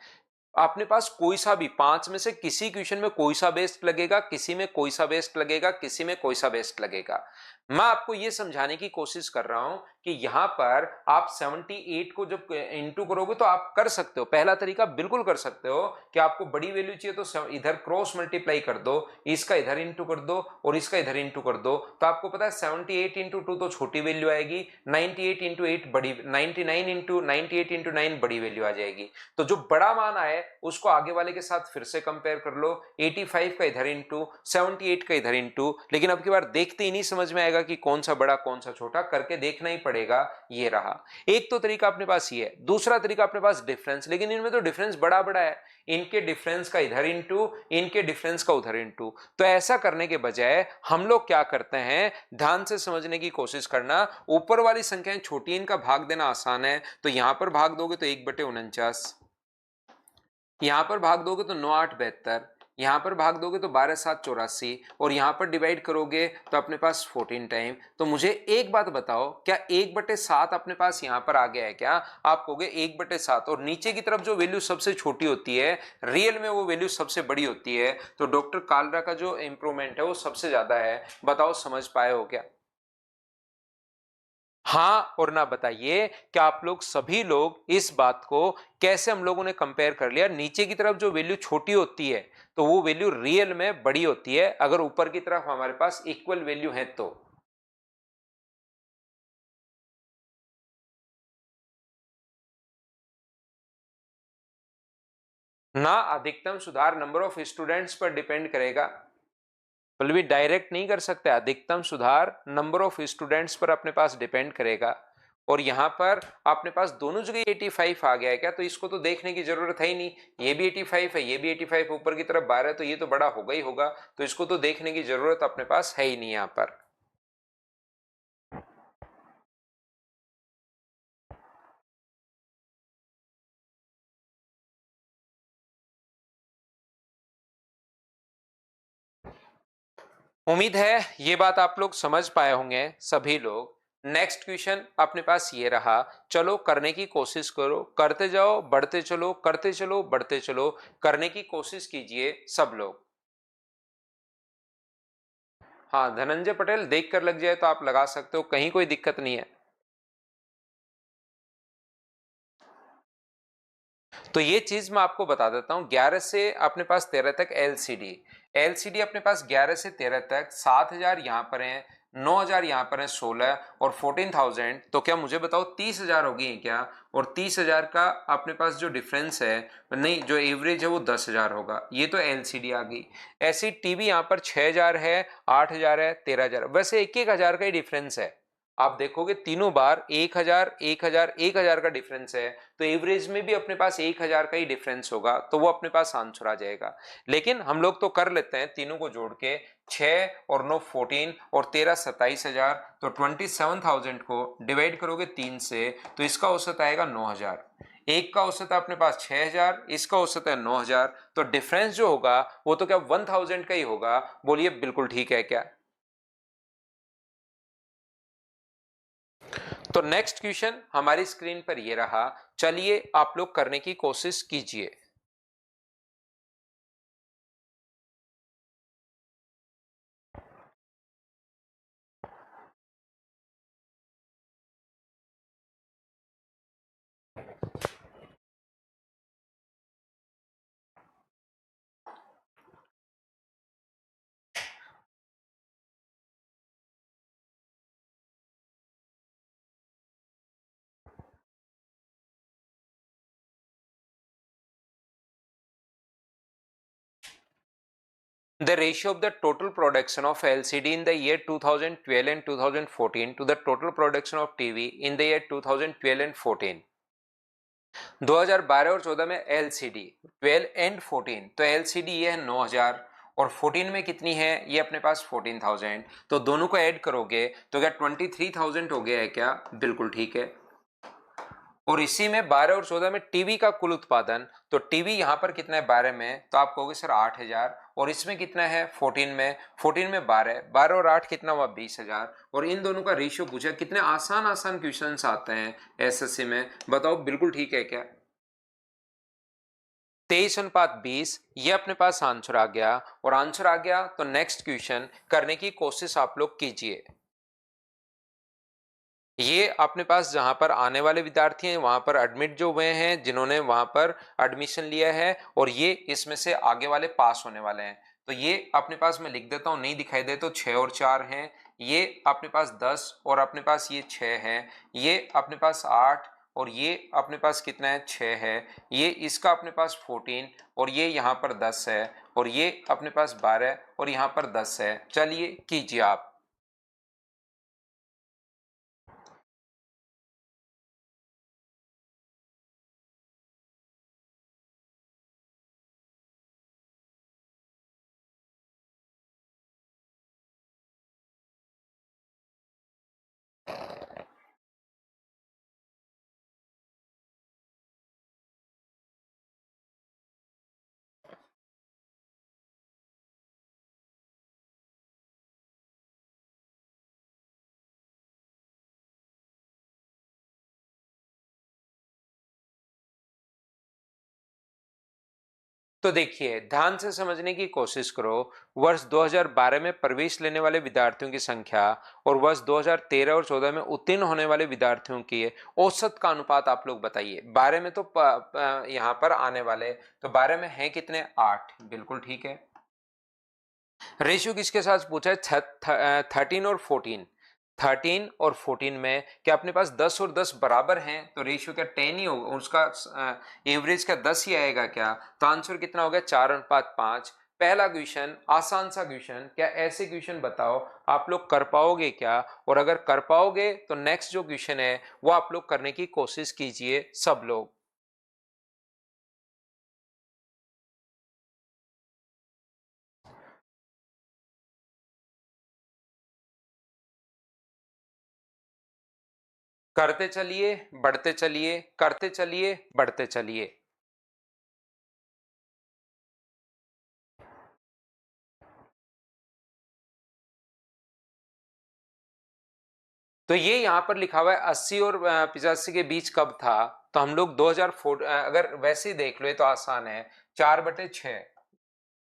अपने पास कोई सा भी 5 में से किसी क्वेश्चन में कोई सा बेस्ट लगेगा, किसी में कोई सा बेस्ट लगेगा, किसी में कोई सा बेस्ट लगेगा। मैं आपको यह समझाने की कोशिश कर रहा हूं कि यहां पर आप 78 को जब इंटू करोगे तो आप कर सकते हो। पहला तरीका बिल्कुल कर सकते हो कि आपको बड़ी वैल्यू चाहिए तो इधर क्रॉस मल्टीप्लाई कर दो, इसका इधर इंटू कर दो और इसका इधर इंटू कर दो। तो आपको पता है 78 इंटू 2 तो छोटी वैल्यू आएगी, 98 इंटू 8 बड़ी, 99 इंटू 98 इंटू 9 बड़ी वैल्यू आ जाएगी। तो जो बड़ा मान आए उसको आगे वाले के साथ फिर से कंपेयर कर लो। 85 का इधर इंटू, 78 का इधर इंटू। लेकिन अब की बार देखते ही नहीं समझ में आएगा कि कौन सा बड़ा कौन सा छोटा, करके देखना ही पड़ेगा। ये रहा एक तो तरीका अपने पास ये है। दूसरा तरीका अपने पास डिफरेंस, लेकिन इनमें तो डिफरेंस बड़ा बड़ा है। इनके डिफरेंस का इधर इंटू, इनके डिफरेंस का उधर इंटू। तो ऐसा करने के बजाय हम लोग क्या करते हैं, ध्यान से समझने की कोशिश करना। ऊपर वाली संख्याएं छोटी, इनका भाग देना आसान है। तो यहां पर भाग दोगे तो 1/49, यहां पर भाग दोगे तो 9 8 72, यहां पर भाग दोगे तो 12 7 84, और यहां पर डिवाइड करोगे तो अपने पास 14 टाइम। तो मुझे एक बात बताओ, क्या 1/7 अपने पास यहां पर आ गया है क्या? आप कहोगे 1/7, और नीचे की तरफ जो वैल्यू सबसे छोटी होती है, रियल में वो वैल्यू सबसे बड़ी होती है। तो डॉक्टर कालरा का जो इंप्रूवमेंट है वो सबसे ज्यादा है। बताओ समझ पाए हो क्या? हाँ और ना बताइए कि आप लोग सभी लोग इस बात को कैसे हम लोगों ने कंपेयर कर लिया। नीचे की तरफ जो वैल्यू छोटी होती है तो वो वैल्यू रियल में बड़ी होती है, अगर ऊपर की तरफ हमारे पास इक्वल वैल्यू है तो। ना अधिकतम सुधार नंबर ऑफ स्टूडेंट्स पर डिपेंड करेगा, बल्कि भी डायरेक्ट नहीं कर सकते। अधिकतम सुधार नंबर ऑफ स्टूडेंट्स पर अपने पास डिपेंड करेगा। और यहां पर अपने पास दोनों जगह 85 आ गया है क्या? तो इसको तो देखने की जरूरत है ही नहीं। ये भी 85 है, ये भी 85, ऊपर की तरफ 12 है, तो ये तो बड़ा होगा ही होगा। तो इसको तो देखने की जरूरत अपने पास है ही नहीं यहां पर। उम्मीद है ये बात आप लोग समझ पाए होंगे सभी लोग। नेक्स्ट क्वेश्चन अपने पास ये रहा। चलो करने की कोशिश करो, करते जाओ, बढ़ते चलो, करते चलो, बढ़ते चलो। करने की कोशिश कीजिए सब लोग। हाँ, धनंजय पटेल देख कर लग जाए तो आप लगा सकते हो, कहीं कोई दिक्कत नहीं है। तो ये चीज मैं आपको बता देता हूं। 11 से अपने पास 13 तक एलसीडी, एलसीडी अपने पास 11 से 13 तक 7,000 यहां पर है, 9,000 यहां पर है, 16 और 14,000। तो क्या मुझे बताओ 30,000 होगी क्या? और 30,000 का अपने पास जो डिफरेंस है, नहीं, जो एवरेज है वो 10,000 होगा। ये तो एलसीडी आ गई। ऐसी टीवी यहां पर 6,000 है, 8,000 है, 13,000। वैसे 1,000 का ही डिफरेंस है। आप देखोगे तीनों बार 1,000 1,000 1,000 का डिफरेंस है। तो एवरेज में भी अपने पास 1,000 का ही डिफरेंस होगा, तो वो अपने पास आंसर आ जाएगा। लेकिन हम लोग तो कर लेते हैं तीनों को जोड़ के। 6 और 9 14 और 13 27,000। तो 27,000 को डिवाइड करोगे 3 से तो इसका औसत आएगा 9,000। एक का औसत है अपने पास 6,000, इसका औसत है 9,000। तो डिफरेंस जो होगा वो तो क्या 1,000 का ही होगा। बोलिए बिल्कुल ठीक है क्या? तो नेक्स्ट क्वेश्चन हमारी स्क्रीन पर ये रहा। चलिए आप लोग करने की कोशिश कीजिए। The ratio of the total production of LCD in the year 2012 and 2014 to the total production of TV in the year 2012 and 14। 2012 और 14 में LCD 12 एंड 14, तो LCD ये है 9,000 और 14 में कितनी है, ये अपने पास 14,000, तो दोनों को ऐड करोगे तो क्या 23,000 हो गया है क्या, बिल्कुल ठीक है। और इसी में 12 और 14 में टीवी का कुल उत्पादन, तो टीवी यहां पर कितना है 12 में, तो आप कहोगे सर 8,000, और इसमें कितना है 14 में, 14 में 12, 12 और 8 कितना हुआ 20,000। और इन दोनों का रेशियो पूछा, कितने आसान आसान क्वेश्चंस आते हैं एसएससी में, बताओ बिल्कुल ठीक है क्या। 23:20, ये अपने पास आंसर आ गया, और आंसर आ गया तो नेक्स्ट क्वेश्चन करने की कोशिश आप लोग कीजिए। ये अपने पास जहां पर आने वाले विद्यार्थी हैं वहां पर एडमिट जो हुए हैं, जिन्होंने वहां पर एडमिशन लिया है, और ये इसमें से आगे वाले पास होने वाले हैं। तो ये अपने पास मैं लिख देता हूं, नहीं दिखाई दे तो 6 और 4 हैं, ये अपने पास 10, और अपने पास ये 6 है, ये अपने पास 8, और ये अपने पास कितना है 6 है, ये इसका अपने पास 14, और ये यहाँ पर 10 है, और ये अपने पास 12, और यहाँ पर 10 है। चलिए कीजिए आप। तो देखिए ध्यान से समझने की कोशिश करो। वर्ष 2012 में प्रवेश लेने वाले विद्यार्थियों की संख्या और वर्ष 2013 और 14 में उत्तीर्ण होने वाले विद्यार्थियों की औसत का अनुपात आप लोग बताइए। 12 में तो यहाँ पर आने वाले, तो 12 में है कितने 8, बिल्कुल ठीक है। रेशियो किसके साथ पूछा है, 13 और 14, 13 और 14 में क्या अपने पास 10 और 10 बराबर हैं, तो रेशियो क्या 10 ही होगा, उसका एवरेज क्या 10 ही आएगा क्या, तो आंसर कितना हो गया 4:5। पहला क्वेश्चन आसान सा क्वेश्चन, क्या ऐसे क्वेश्चन बताओ आप लोग कर पाओगे क्या, और अगर कर पाओगे तो नेक्स्ट जो क्वेश्चन है वो आप लोग करने की कोशिश कीजिए सब लोग। करते चलिए, बढ़ते चलिए, करते चलिए, बढ़ते चलिए। तो ये यहाँ पर लिखा हुआ है 80 और 85 के बीच कब था, तो हम लोग 2004, अगर वैसे ही देख लो ये तो आसान है, 4/6,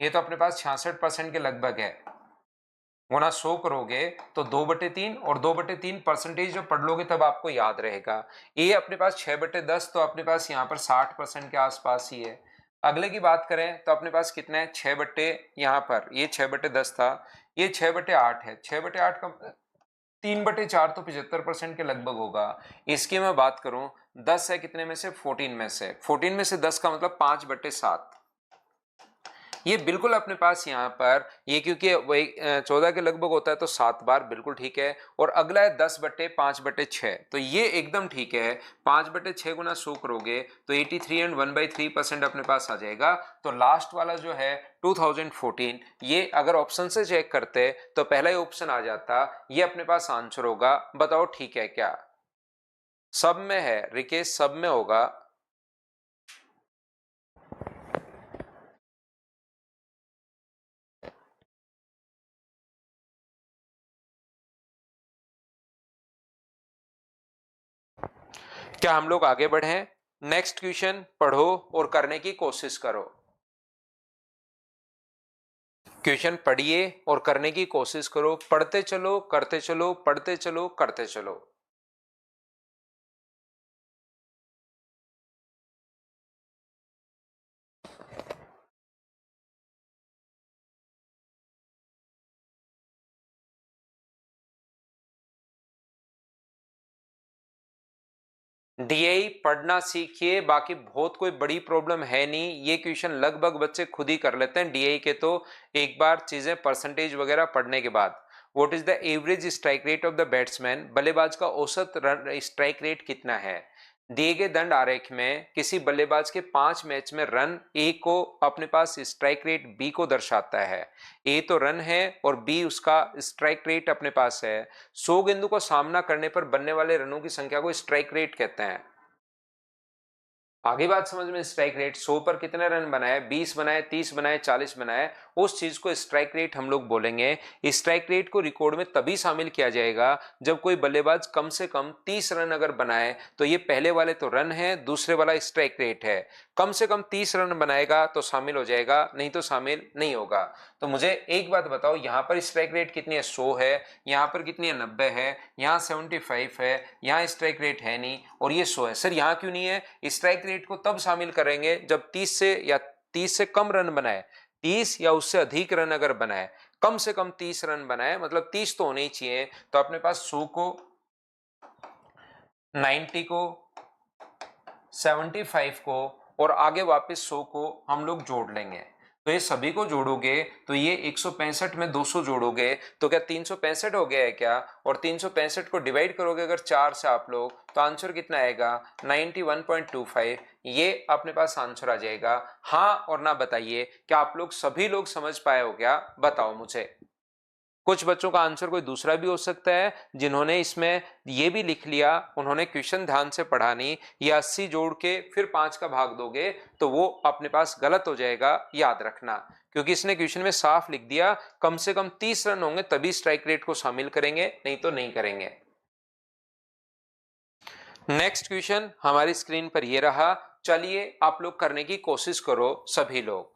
ये तो अपने पास 66% के लगभग है, गुना 100 करोगे तो 2/3, और 2/3 परसेंटेज जो पढ़ लोगे तब आपको याद रहेगा। ये अपने पास 6/10, तो अपने पास यहाँ पर 60% के आसपास ही है। अगले की बात करें तो अपने पास कितना है 6 बट्टे, यहाँ पर ये 6/10 था, ये 6/8 है, 6/8 का 3/4 तो 75% के लगभग होगा। इसकी मैं बात करूं 10 है कितने में से 14 में से, 14 में से 10 का मतलब 5/7, ये बिल्कुल अपने पास यहाँ पर ये क्योंकि वही 14 के लगभग होता है तो 7 बार, बिल्कुल ठीक है। और अगला है 10/5/6, तो ये एकदम ठीक है। 5/6 गुना 100 करोगे तो 83 एंड 1/3% अपने पास आ जाएगा। तो लास्ट वाला जो है 2014, ये अगर ऑप्शन से चेक करते तो पहला ही ऑप्शन आ जाता, ये अपने पास आंसर होगा। बताओ ठीक है क्या, सब में है रिकेश, सब में होगा। क्या हम लोग आगे बढ़े, नेक्स्ट क्वेश्चन पढ़ो और करने की कोशिश करो। क्वेश्चन पढ़िए और करने की कोशिश करो, पढ़ते चलो, करते चलो, पढ़ते चलो, करते चलो। डीआई पढ़ना सीखिए, बाकी बहुत कोई बड़ी प्रॉब्लम है नहीं, ये क्वेश्चन लगभग बच्चे खुद ही कर लेते हैं डीआई के, तो एक बार चीजें परसेंटेज वगैरह पढ़ने के बाद। What is the average strike rate of the batsman, बल्लेबाज का औसत रन स्ट्राइक रेट कितना है, दिए गए दंड आरेख में किसी बल्लेबाज के 5 मैच में रन ए को अपने पास स्ट्राइक रेट बी को दर्शाता है। ए तो रन है और बी उसका स्ट्राइक रेट अपने पास है। 100 गेंदों का सामना करने पर बनने वाले रनों की संख्या को स्ट्राइक रेट कहते हैं। आगे बात समझ में, स्ट्राइक रेट 100 पर कितने रन बनाए, 20 बनाए, 30 बनाए, 40 बनाए, उस चीज को स्ट्राइक रेट हम लोग बोलेंगे। स्ट्राइक रेट को रिकॉर्ड में तभी शामिल किया जाएगा जब कोई बल्लेबाज कम से कम 30 रन अगर बनाए, तो ये पहले वाले तो रन है, दूसरे वाला स्ट्राइक रेट है। कम से कम 30 रन बनाएगा तो शामिल हो जाएगा, नहीं तो शामिल नहीं होगा। तो मुझे एक बात बताओ, यहाँ पर स्ट्राइक रेट कितनी है, 100 है, यहाँ पर कितनी है, 90 है, यहाँ 75 है, यहाँ स्ट्राइक रेट है नहीं और ये 100 है। सर यहाँ क्यों नहीं है? स्ट्राइक रेट को तब शामिल करेंगे जब 30 से कम रन बनाए, 30 या उससे अधिक रन अगर बनाए, कम से कम 30 रन बनाए, मतलब 30 तो होने ही चाहिए। तो अपने पास 100 को, 90 को, 75 को और आगे वापस 100 को हम लोग जोड़ लेंगे। तो ये सभी को जोड़ोगे तो ये 165 में 200 जोड़ोगे तो क्या 365 हो गया है क्या? और 365 को डिवाइड करोगे अगर 4 से आप लोग, तो आंसर कितना आएगा, 91.25। ये अपने पास आंसर आ जाएगा। हाँ और ना बताइए, क्या आप लोग सभी लोग समझ पाए हो क्या? बताओ मुझे। कुछ बच्चों का आंसर कोई दूसरा भी हो सकता है, जिन्होंने इसमें ये भी लिख लिया, उन्होंने क्वेश्चन ध्यान से पढ़ा नहीं, ये 80 जोड़ के फिर 5 का भाग दोगे तो वो अपने पास गलत हो जाएगा, याद रखना। क्योंकि इसने क्वेश्चन में साफ लिख दिया कम से कम 30 रन होंगे तभी स्ट्राइक रेट को शामिल करेंगे, नहीं तो नहीं करेंगे। नेक्स्ट क्वेश्चन हमारी स्क्रीन पर ये रहा, चलिए आप लोग करने की कोशिश करो सभी लोग।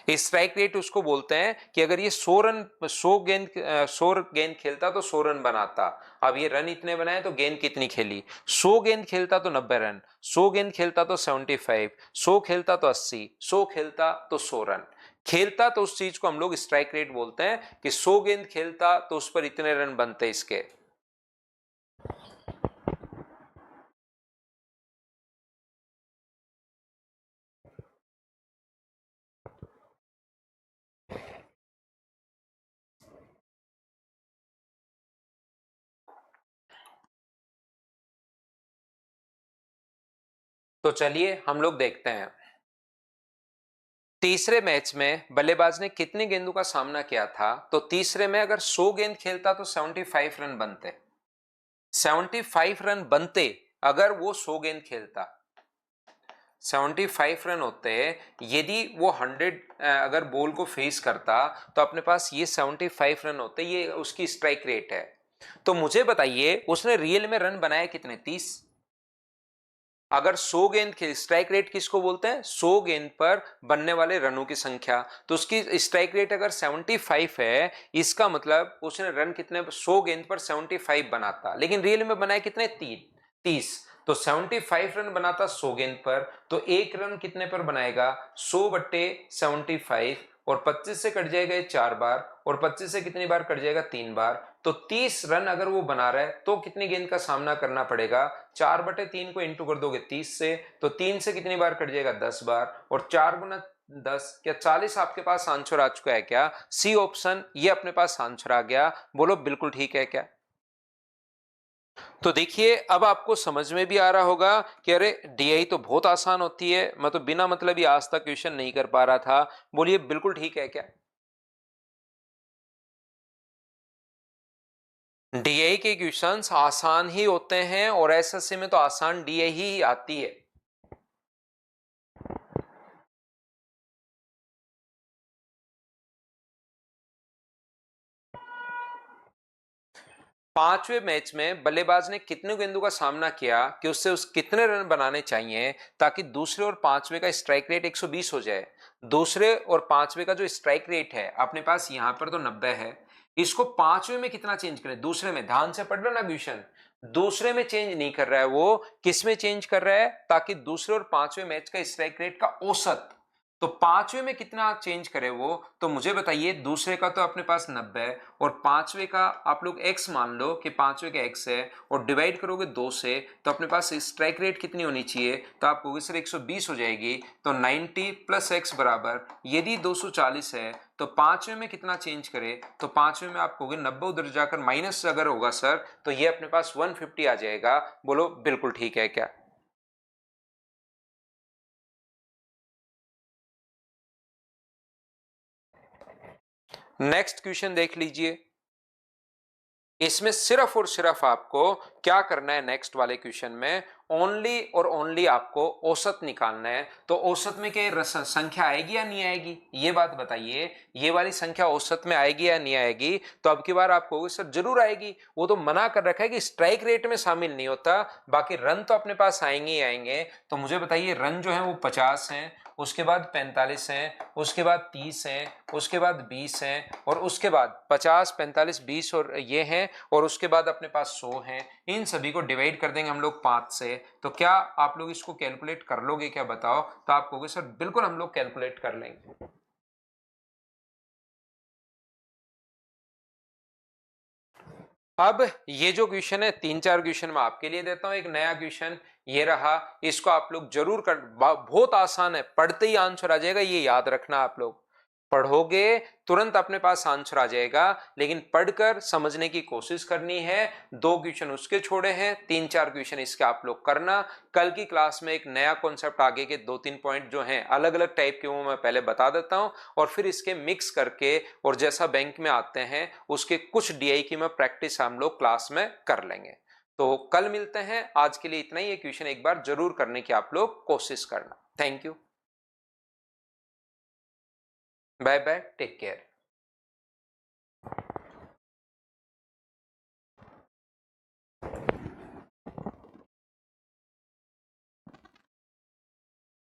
स्ट्राइक रेट उसको बोलते हैं कि अगर ये 100 गेंद खेलता तो 100 रन बनाता। अब ये रन इतने बनाए तो गेंद कितनी खेली, 100 गेंद खेलता तो 90 रन, 100 गेंद खेलता तो 75, 100 खेलता तो 80, 100 खेलता तो 100 रन। खेलता तो उस चीज को हम लोग स्ट्राइक रेट बोलते हैं कि 100 गेंद खेलता तो उस पर इतने रन बनते इसके। तो चलिए हम लोग देखते हैं। तीसरे मैच में बल्लेबाज ने कितने गेंदों का सामना किया था? तो तीसरे में अगर 100 गेंद खेलता तो 75 रन बनते, 75 रन बनते अगर वो 100 गेंद खेलता। 75 रन होते यदि वो 100 अगर बॉल को फेस करता, तो अपने पास ये 75 रन होते, ये उसकी स्ट्राइक रेट है। तो मुझे बताइए उसने रियल में रन बनाए कितने, 30। अगर 100 गेंद खेल, स्ट्राइक रेट किसको बोलते हैं, 100 गेंद पर बनने वाले रनों की संख्या। तो उसकी स्ट्राइक रेट अगर 75 है, इसका मतलब उसने रन कितने, 100 गेंद पर 75 बनाता, लेकिन रियल में बनाए कितने, 30। तो 75 रन बनाता 100 गेंद पर, तो एक रन कितने पर बनाएगा, 100/75, और 25 से कट जाएगा ये 4 बार, और 25 से कितनी बार कट जाएगा, 3 बार। तो 30 रन अगर वो बना रहा है तो कितनी गेंद का सामना करना पड़ेगा, 4/3 को इंटू कर दोगे 30 से, तो 3 से कितनी बार कट जाएगा, 10 बार, और 4 गुना 10 क्या 40। आपके पास आंसर आ चुका है क्या? सी ऑप्शन ये अपने पास आंसर आ गया। बोलो बिल्कुल ठीक है क्या? तो देखिए अब आपको समझ में भी आ रहा होगा कि अरे डीआई तो बहुत आसान होती है, मैं तो बिना मतलब ही आज तक क्वेश्चन नहीं कर पा रहा था। बोलिए बिल्कुल ठीक है क्या? डीआई के क्वेश्चंस आसान ही होते हैं और एसएससी में तो आसान डीआई ही आती है। पांचवें मैच में बल्लेबाज ने कितने गेंदों का सामना किया कि उससे उस कितने रन बनाने चाहिए ताकि दूसरे और पांचवे का स्ट्राइक रेट 120 हो जाए। दूसरे और पांचवे का जो स्ट्राइक रेट है अपने पास यहां पर तो 90 है, इसको पांचवे में कितना चेंज करें, दूसरे में। ध्यान से पढ़ लो ना क्वेश्चन, दूसरे में चेंज नहीं कर रहा है वो, किस में चेंज कर रहा है, ताकि दूसरे और पांचवें मैच का स्ट्राइक रेट का औसत। तो पांचवे में कितना चेंज करे वो, तो मुझे बताइए। दूसरे का तो अपने पास 90 और पांचवे का आप लोग x मान लो कि पांचवे का x है, और डिवाइड करोगे 2 से, तो अपने पास स्ट्राइक रेट कितनी होनी चाहिए, तो आप कहोगे सर 120 हो जाएगी। तो 90 + x बराबर, यदि 240 है तो पांचवें में कितना चेंज करें, तो पांचवें में आप कहोगे 90 उधर जाकर माइनस अगर होगा सर तो ये अपने पास 150 आ जाएगा। बोलो बिल्कुल ठीक है क्या? नेक्स्ट क्वेश्चन देख लीजिए। इसमें सिर्फ और सिर्फ आपको क्या करना है, नेक्स्ट वाले क्वेश्चन में ओनली और ओनली आपको औसत निकालना है। तो औसत में क्या संख्या आएगी या नहीं आएगी, ये बात बताइए। ये वाली संख्या औसत में आएगी या नहीं आएगी? तो अब की बार आप कहोगे सर जरूर आएगी, वो तो मना कर रखा है कि स्ट्राइक रेट में शामिल नहीं होता, बाकी रन तो अपने पास आएंगे ही आएंगे। तो मुझे बताइए रन जो है वो 50 है, उसके बाद 45 है, उसके बाद 30 है, उसके बाद 20 है, और उसके बाद 50, 45, 20 और ये हैं, और उसके बाद अपने पास 100 हैं। इन सभी को डिवाइड कर देंगे हम लोग 5 से। तो क्या आप लोग इसको कैलकुलेट कर लोगे क्या, बताओ? तो आप कहोगे सर बिल्कुल हम लोग कैलकुलेट कर लेंगे। अब ये जो क्वेश्चन है, 3-4 क्वेश्चन मैं आपके लिए देता हूं। एक नया क्वेश्चन ये रहा, इसको आप लोग जरूर कर, बहुत आसान है, पढ़ते ही आंसर आ जाएगा, ये याद रखना। आप लोग पढ़ोगे तुरंत अपने पास आंसर आ जाएगा, लेकिन पढ़कर समझने की कोशिश करनी है। 2 क्वेश्चन उसके छोड़े हैं, 3-4 क्वेश्चन इसके आप लोग करना। कल की क्लास में एक नया कॉन्सेप्ट आगे के 2-3 पॉइंट जो हैं अलग अलग टाइप के, वो मैं पहले बता देता हूं, और फिर इसके मिक्स करके और जैसा बैंक में आते हैं उसके कुछ डीआई की मैं प्रैक्टिस हम लोग क्लास में कर लेंगे। तो कल मिलते हैं, आज के लिए इतना ही। ये क्वेश्चन एक बार जरूर करने की आप लोग कोशिश करना। Thank you, bye bye, take care.